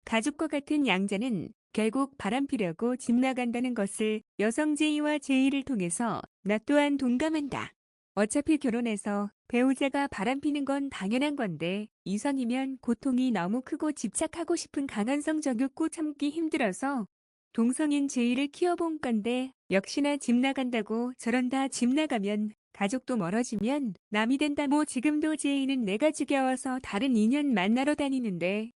가족과 같은 양자는 결국 바람피려고 집 나간다는 것을 여성 제이와 제이를 통해서 나 또한 동감한다. 어차피 결혼해서 배우자가 바람피는 건 당연한 건데 이성이면 고통이 너무 크고 집착하고 싶은 강한 성적 욕구 참기 힘들어서 동성인 제이를 키워본 건데 역시나 집 나간다고 저런다. 집 나가면 가족도 멀어지면 남이 된다. 지금도 제이는 내가 지겨워서 다른 인연 만나러 다니는데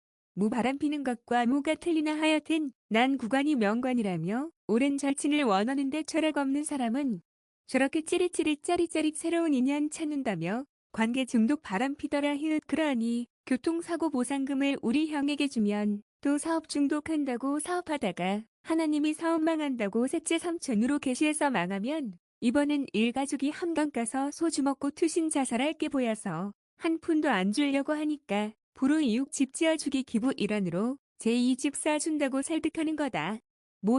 바람피는 것과 뭐가 틀리나. 하여튼 난 구관이 명관이라며 오랜 절친을 원하는데 철학 없는 사람은 저렇게 찌릿찌릿 짜릿짜릿 새로운 인연 찾는다며 관계 중독 바람피더라. 그러니 교통사고 보상금을 우리 형에게 주면 또 사업 중독한다고 사업하다가 하나님이 사업 망한다고 셋째 삼촌으로 계시해서 망하면 이번엔 일가족이 한강 가서 소주 먹고 투신 자살할 게 보여서 한 푼도 안 주려고 하니까 불우이웃 집 지어주기 기부 일환으로 제이 집 사준다고 설득하는 거다.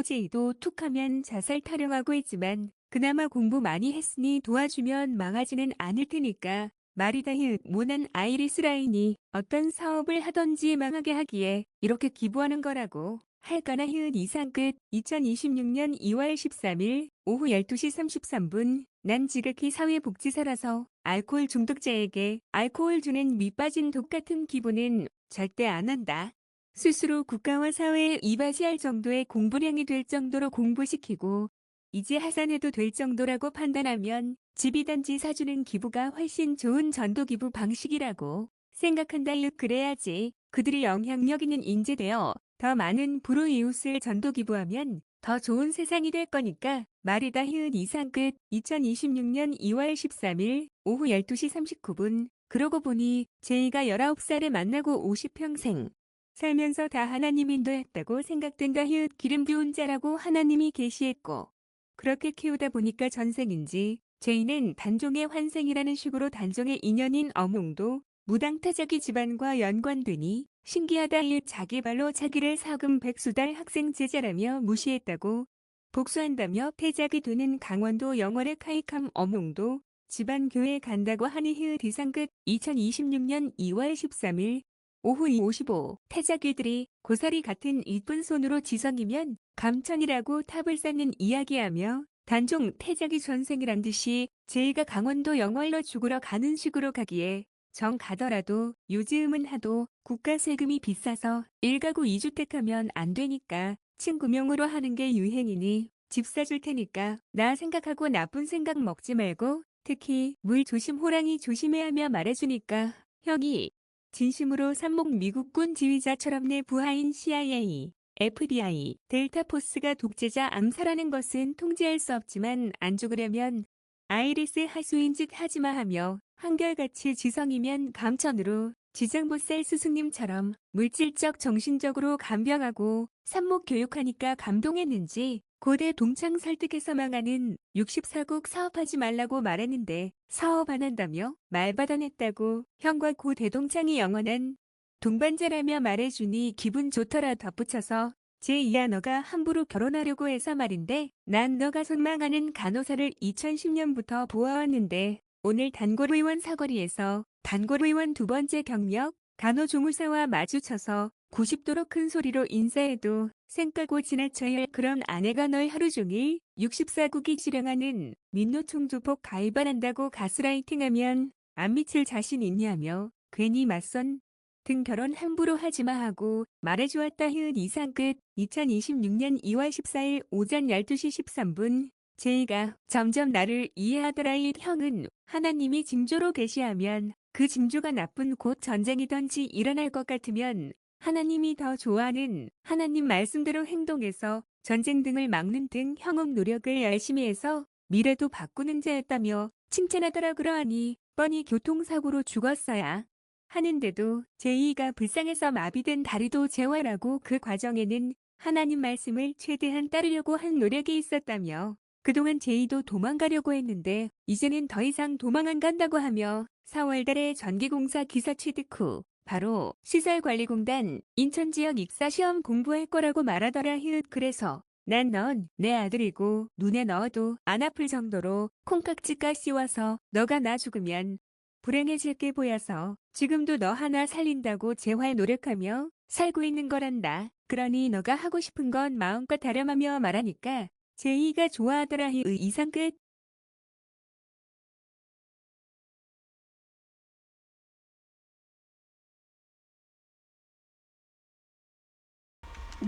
제이도 툭하면 자살 타령하고 있지만 그나마 공부 많이 했으니 도와주면 망하지는 않을 테니까 말이다 히읗 모난 아이리스 라인이 어떤 사업을 하던지 망하게 하기에 이렇게 기부하는 거라고 할까나 히읗 이상 끝 2026년 2월 13일 오후 12시 33분 난 지극히 사회복지사라서 알코올 중독자에게 알코올 주는 밑빠진 독 같은 기부는 절대 안 한다. 스스로 국가와 사회에 이바지할 정도의 공부량이 될 정도로 공부시키고 이제 하산해도 될 정도라고 판단하면 집이든지 사주는 기부가 훨씬 좋은 전도기부 방식이라고 생각한다. 그래야지 그들이 영향력 있는 인재되어 더 많은 불우이웃을 전도기부하면 더 좋은 세상이 될 거니까 말이다. 이상 끝 2026년 2월 13일 오후 12시 39분 그러고 보니 제이가 19살에 만나고 50평생 살면서 다 하나님 인도했다고 생각된다. 기름 부은 자라고 하나님이 계시했고 그렇게 키우다 보니까 전생인지 제이는 단종의 환생이라는 식으로 단종의 인연인 어몽도 무당타자기 집안과 연관되니 신기하다. 자기 발로 자기를 사금 백수달 학생 제자라며 무시했다고 복수한다며 패작이 되는 강원도 영월의 카이캄 어몽도 집안 교회 간다고 하니 이상 끝 2026년 2월 13일 오후 2:55 태자귀들이 고사리 같은 이쁜 손으로 지성이면 감천이라고 탑을 쌓는 이야기하며 단종 태자귀 전생이란 듯이 제이가 강원도 영월로 죽으러 가는 식으로 가기에 정 가더라도 요즘은 하도 국가 세금이 비싸서 1가구 2주택하면 안 되니까 친구명으로 하는 게 유행이니 집 사줄 테니까 나 생각하고 나쁜 생각 먹지 말고 특히 물 조심 호랑이 조심해 하며 말해주니까 형이 진심으로 삼목 미국군 지휘자처럼 내 부하인 CIA, FBI, 델타포스가 독재자 암살하는 것은 통제할 수 없지만 안 죽으려면 아이리스 하수인 짓 하지마 하며 한결같이 지성이면 감천으로 지장보살 스승님처럼 물질적 정신적으로 간병하고 삼목 교육하니까 감동했는지 고대 동창 설득해서 망하는 64국 사업하지 말라고 말했는데 사업 안 한다며 말 받아냈다고 형과 고 대동창이 영원한 동반자라며 말해주니 기분 좋더라. 덧붙여서 제이야 너가 함부로 결혼하려고 해서 말인데 난 너가 선망하는 간호사를 2010년부터 보아왔는데 오늘 단골의원 사거리에서 단골의원 두 번째 경력 간호조무사와 마주쳐서 90도로 큰 소리로 인사해도 쌩까고 지나쳐야 할 그런 아내가 널 하루 종일 64국이 지령하는 민노총조폭 가입 안 한다고 가스라이팅하면 안 미칠 자신 있냐며 괜히 맞선 등 결혼 함부로 하지마 하고 말해주었다. 이상 끝 2026년 2월 14일 오전 12시 13분 제이가 점점 나를 이해하더라. 형은 하나님이 징조로 계시하면 그 징조가 나쁜 곧 전쟁이든지 일어날 것 같으면 하나님이 더 좋아하는 하나님 말씀대로 행동해서 전쟁 등을 막는 등 형은 노력을 열심히 해서 미래도 바꾸는 자였다며 칭찬하더라. 그러하니 뻔히 교통사고로 죽었어야 하는데도 제이가 불쌍해서 마비된 다리도 재활하고 그 과정에는 하나님 말씀을 최대한 따르려고 한 노력이 있었다며 그동안 제이도 도망가려고 했는데 이제는 더 이상 도망 안 간다고 하며 4월 달에 전기공사 기사 취득 후 바로 시설관리공단 인천지역 입사 시험 공부할 거라고 말하더라. 그래서 난 넌 내 아들이고 눈에 넣어도 안 아플 정도로 콩깍지가 씌워서 너가 나 죽으면 불행해질게 보여서 지금도 너 하나 살린다고 재활 노력하며 살고 있는 거란다. 그러니 너가 하고 싶은 건 마음껏 하렴하며 말하니까 제이가 좋아하더라. 이상 끝.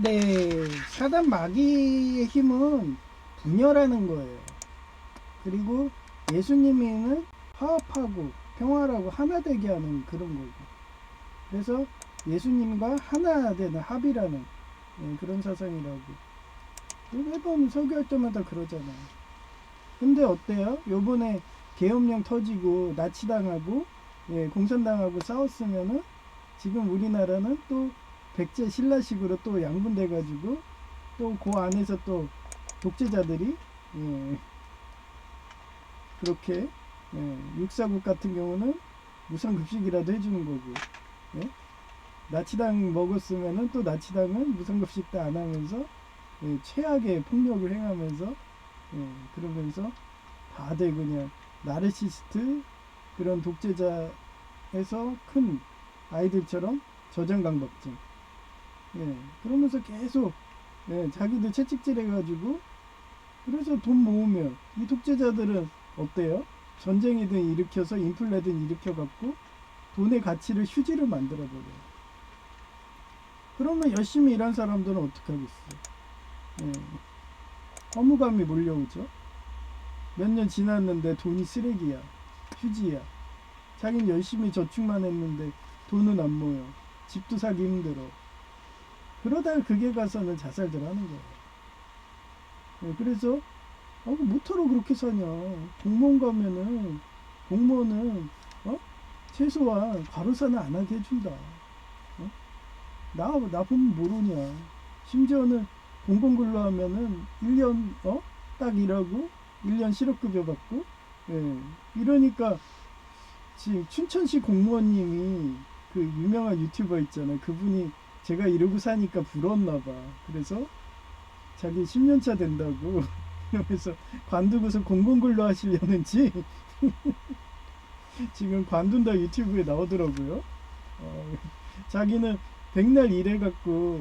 네, 사단 마귀의 힘은 분열하는 거예요. 그리고 예수님은 화합하고 평화라고 하나 되게 하는 그런 거고. 그래서 예수님과 하나 되는 합이라는 그런 사상이라고. 매번 설교할 때마다 그러잖아요. 근데 어때요? 요번에 계엄령 터지고 나치당하고 공산당하고 싸웠으면은 지금 우리나라는 또 백제 신라식으로 또 양분돼가지고 또 그 안에서 또 독재자들이 그렇게 6사국 같은 경우는 무상급식이라도 해주는 거고 나치당 먹었으면은 또 나치당은 무상급식도 안 하면서 최악의 폭력을 행하면서 그러면서 다들 그냥 나르시스트 그런 독재자에서 큰 아이들처럼 저장강박증. 예, 그러면서 계속 자기들 채찍질 해가지고 그래서 돈 모으면 이 독재자들은 어때요? 전쟁이든 일으켜서 인플레든 일으켜갖고 돈의 가치를 휴지로 만들어버려요. 그러면 열심히 일한 사람들은 어떻게 하겠어? 예, 허무감이 몰려오죠. 몇 년 지났는데 돈이 쓰레기야. 휴지야. 자기는 열심히 저축만 했는데 돈은 안 모여. 집도 사기 힘들어. 그러다가 그게 가서는 자살들 하는 거예요. 예, 그래서 뭐하러 그렇게 사냐. 공무원 가면은 공무원은 최소한 과로사는 안 하게 해준다. 나 보면 모르냐. 심지어는 공공근로 하면은 1년 딱 일하고 1년 실업급여 받고 이러니까 지금 춘천시 공무원님이 그 유명한 유튜버 있잖아요. 그분이 제가 이러고 사니까 부러웠나 봐. 그래서 자기 10년차 된다고 이러면서 관두고서 공공근로 하시려는지 지금 관둔다 유튜브에 나오더라고요. 자기는 백날 일해갖고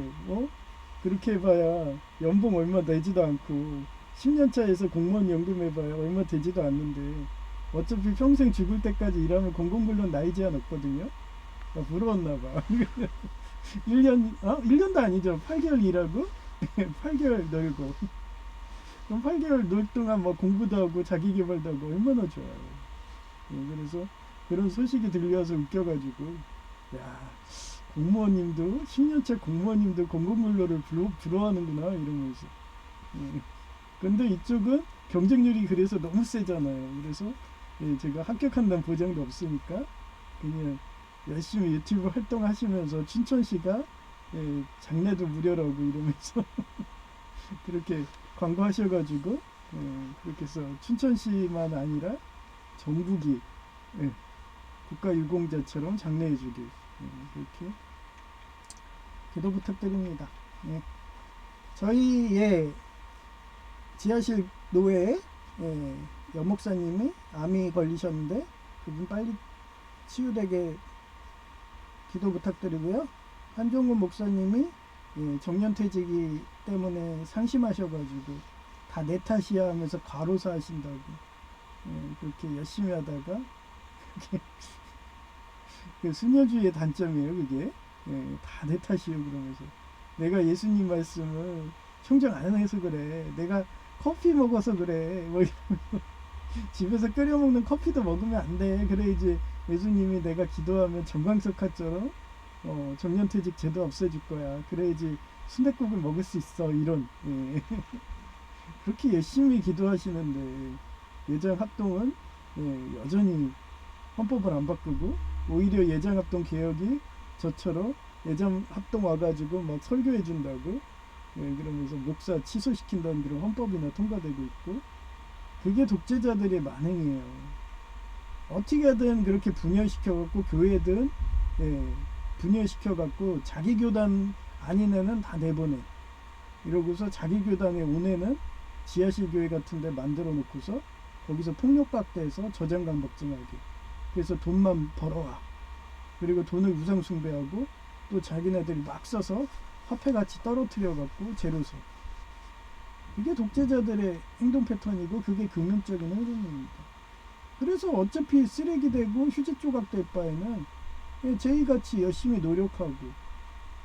그렇게 해봐야 연봉 얼마 되지도 않고 10년차에서 공무원 연금 해봐야 얼마 되지도 않는데 어차피 평생 죽을 때까지 일하면 공공근로는 나이 제한 없거든요. 부러웠나봐. 1년도 아니죠. 8개월 일하고 8개월 놀고 그럼 8개월 놀 동안 뭐 공부도 하고 자기개발도 하고 얼마나 좋아요. 그래서 그런 소식이 들려서 웃겨가지고 야, 공무원님도 10년차 공무원님도 공공근로를 부러워하는구나 이러면서. 근데 이쪽은 경쟁률이 그래서 너무 세잖아요. 그래서 제가 합격한다는 보장도 없으니까 그냥 열심히 유튜브 활동하시면서 춘천시가 장래도 무료라고 이러면서 그렇게 광고하셔가지고 그렇게 해서 춘천시만 아니라 전국이 국가유공자처럼 장려해주길 그렇게 기도 부탁드립니다. 저희 지하실 노예에 여목사님이 암이 걸리셨는데 그분 빨리 치유되게 기도 부탁드리고요. 한종훈 목사님이 정년퇴직이 때문에 상심하셔가지고 다 내 탓이야 하면서 과로사 하신다고 그렇게 열심히 하다가 그 수녀주의의 단점이에요. 그게 다 내 탓이에요. 그러면서 내가 예수님 말씀을 청정 안 해서 그래. 내가 커피 먹어서 그래. 뭐 이러면서 집에서 끓여 먹는 커피도 먹으면 안 돼. 그래 이제 예수님이 내가 기도하면 정광석화처럼 정년퇴직 제도 없애줄 거야. 그래야지 순댓국을 먹을 수 있어. 이런 그렇게 열심히 기도하시는데 예장합동은 여전히 헌법을 안 바꾸고 오히려 예장합동 개혁이 저처럼 예장합동 와가지고 막 설교해 준다고 그러면서 목사 취소시킨다는 그런 헌법이나 통과되고 있고 그게 독재자들의 만행이에요. 어떻게든 그렇게 분열시켜갖고 교회든 분열시켜갖고 자기 교단 아닌 애는 다 내보내. 이러고서 자기 교단에 온 애는 지하실 교회 같은 데 만들어 놓고서 거기서 폭력박대해서 저장강박증하게. 그래서 돈만 벌어와. 그리고 돈을 우상숭배하고 또 자기네들이 막 써서 화폐같이 떨어뜨려갖고 제로서. 이게 독재자들의 행동 패턴이고 그게 금융적인 행동입니다. 그래서 어차피 쓰레기 되고 휴지 조각 될 바에는 제이같이 열심히 노력하고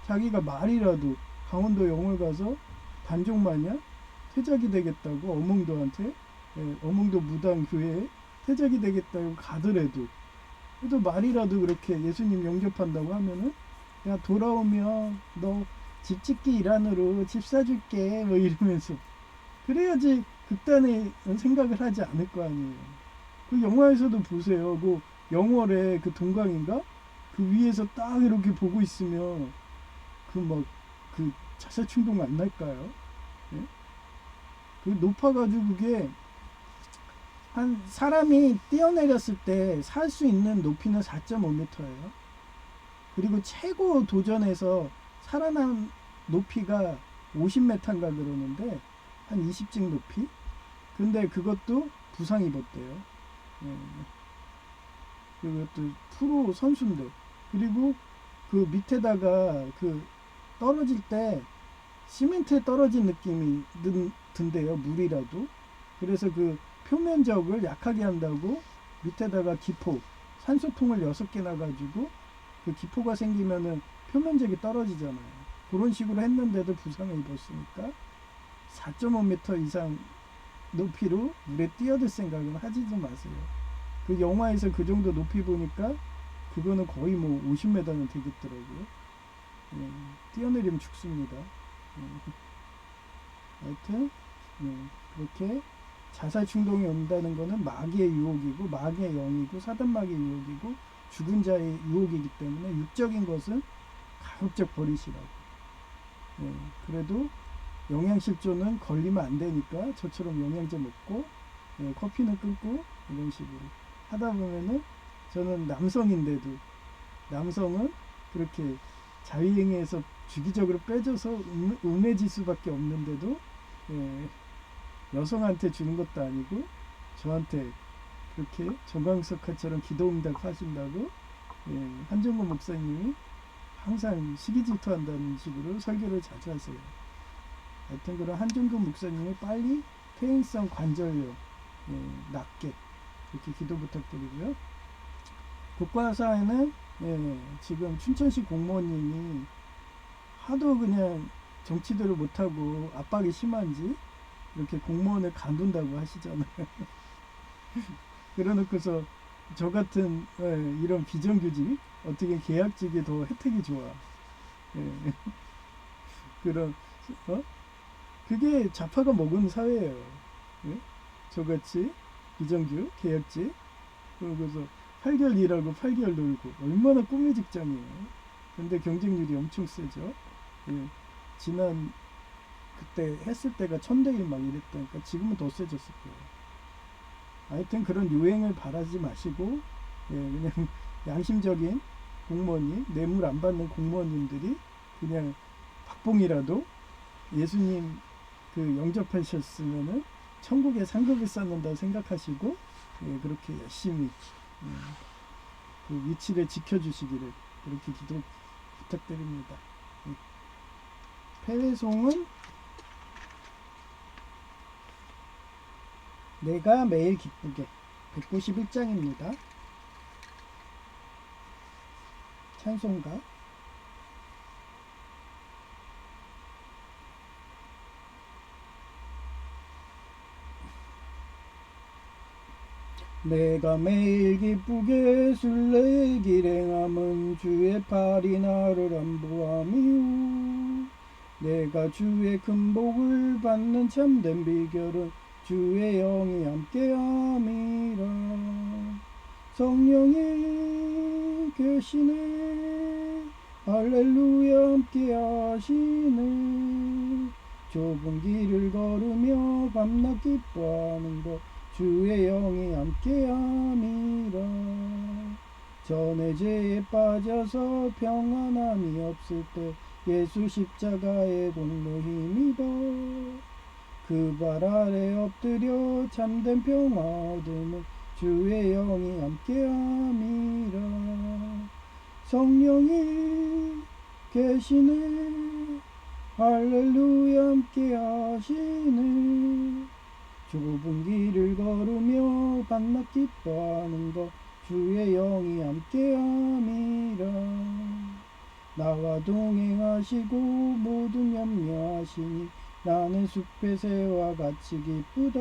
자기가 말이라도 강원도 영월 가서 단종 마냥 퇴작이 되겠다고 어몽도한테 어몽도 무당 교회에 퇴작이 되겠다고 가더라도 그래도 말이라도 그렇게 예수님 영접한다고 하면은 야 돌아오면 너 집 짓기 일환으로 집 사줄게 뭐 이러면서 그래야지 극단의 생각을 하지 않을 거 아니에요. 그 영화에서도 보세요. 그 영월에 그 동강인가 그 위에서 딱 이렇게 보고 있으면 그 막 그 자살 충동 안 날까요? 그 높아가지고 그게 한 사람이 뛰어내렸을 때 살 수 있는 높이는 4.5m예요. 그리고 최고 도전에서 살아난 높이가 50m인가 그러는데 한 20층 높이? 근데 그것도 부상 입었대요. 그것도 프로 선수인데. 그리고 그 밑에다가 그 떨어질 때 시멘트에 떨어진 느낌이 든대요. 물이라도. 그래서 그 표면적을 약하게 한다고 밑에다가 기포, 산소통을 6개 놔가지고 그 기포가 생기면은 표면적이 떨어지잖아요. 그런 식으로 했는데도 부상을 입었으니까 4.5m 이상 높이로 물에 뛰어들 생각은 하지도 마세요. 그 영화에서 그 정도 높이 보니까 그거는 거의 뭐 50m는 되겠더라고요. 예, 뛰어내리면 죽습니다. 하여튼 그렇게 자살 충동이 온다는 것은 마귀의 유혹이고 마귀의 영이고 사단마귀의 유혹이고 죽은 자의 유혹이기 때문에 육적인 것은 가급적 버리시라고. 예, 그래도 영양실조는 걸리면 안 되니까 저처럼 영양제 먹고 커피는 끊고 이런 식으로 하다 보면은 저는 남성인데도 남성은 그렇게 자위행위에서 주기적으로 빼줘서 음해질 수밖에 없는데도 여성한테 주는 것도 아니고 저한테 그렇게 정광석화처럼 기도응답 하신다고 한정구 목사님이 항상 시기 질투한다는 식으로 설교를 자주 하세요. 하여튼 그런 한정구 목사님이 빨리 퇴행성 관절염 낫게 이렇게 기도 부탁드리고요. 국가사회는 지금 춘천시 공무원님이 하도 그냥 정치대로 못하고 압박이 심한지 이렇게 공무원을 간둔다고 하시잖아요. 그러놓고서 저 같은 이런 비정규직 어떻게 계약직이 더 혜택이 좋아. 그런 그게 좌파가 먹은 사회예요. 저같이 비정규 계약직 그러고서 8개월 일하고 8개월 놀고 얼마나 꿈의 직장이에요. 근데 경쟁률이 엄청 세죠. 지난 그때 했을 때가 1000대1 막 이랬다니까 지금은 더 세졌을 거예요. 하여튼 그런 유행을 바라지 마시고 그냥 양심적인 공무원이 뇌물 안 받는 공무원님들이 그냥 박봉이라도 예수님 그 영접하셨으면은 천국에 상급을 쌓는다 생각하시고 그렇게 열심히 그 위치를 지켜주시기를 그렇게 기도 부탁드립니다. 폐회송은 내가 매일 기쁘게 191장입니다. 찬송가 내가 매일 기쁘게 술래길 행함은 주의 팔이 나를 안보함이요 내가 주의 큰 복을 받는 참된 비결은 주의 영이 함께함이라 성령이 계시네 할렐루야 함께하시네 좁은 길을 걸으며 밤낮 기뻐하는 것 주의 영이 함께함이라 전에 죄에 빠져서 평안함이 없을 때 예수 십자가의 공로 힘입어 그 발 아래 엎드려 참된 평화 얻음은 주의 영이 함께함이라 성령이 계시네 할렐루야 함께하시네 좁은 길을 걸으며 밤낮 기뻐하는 것 주의 영이 함께함이라 나와 동행하시고 모든 염려하시니 나는 숲의 새와 같이 기쁘다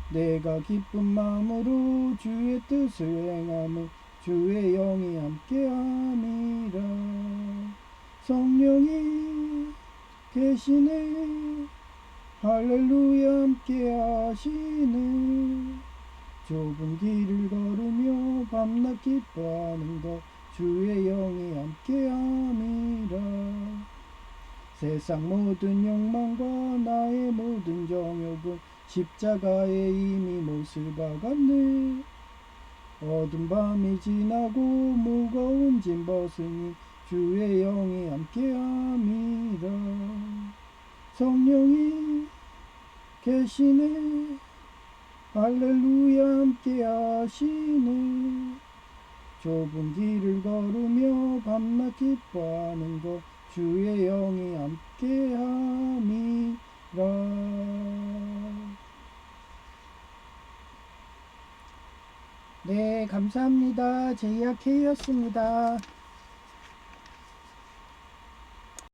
내가 기쁜 마음으로 주의 뜻을 행함은 주의 영이 함께함이라 성령이 계시네 할렐루야 함께하시네 좁은 길을 걸으며 밤낮 기뻐하는 것 주의 영이 함께함이라 세상 모든 욕망과 나의 모든 정욕은 십자가에 이미 못을 박았네 어두운 밤이 지나고 무거운 짐 벗으니 주의 영이 함께함이라 성령이 계시네 할렐루야 함께하시네 좁은 길을 걸으며 밤낮 기뻐하는 것 주의 영이 함께함이라. 네, 감사합니다. 제이아케이였습니다.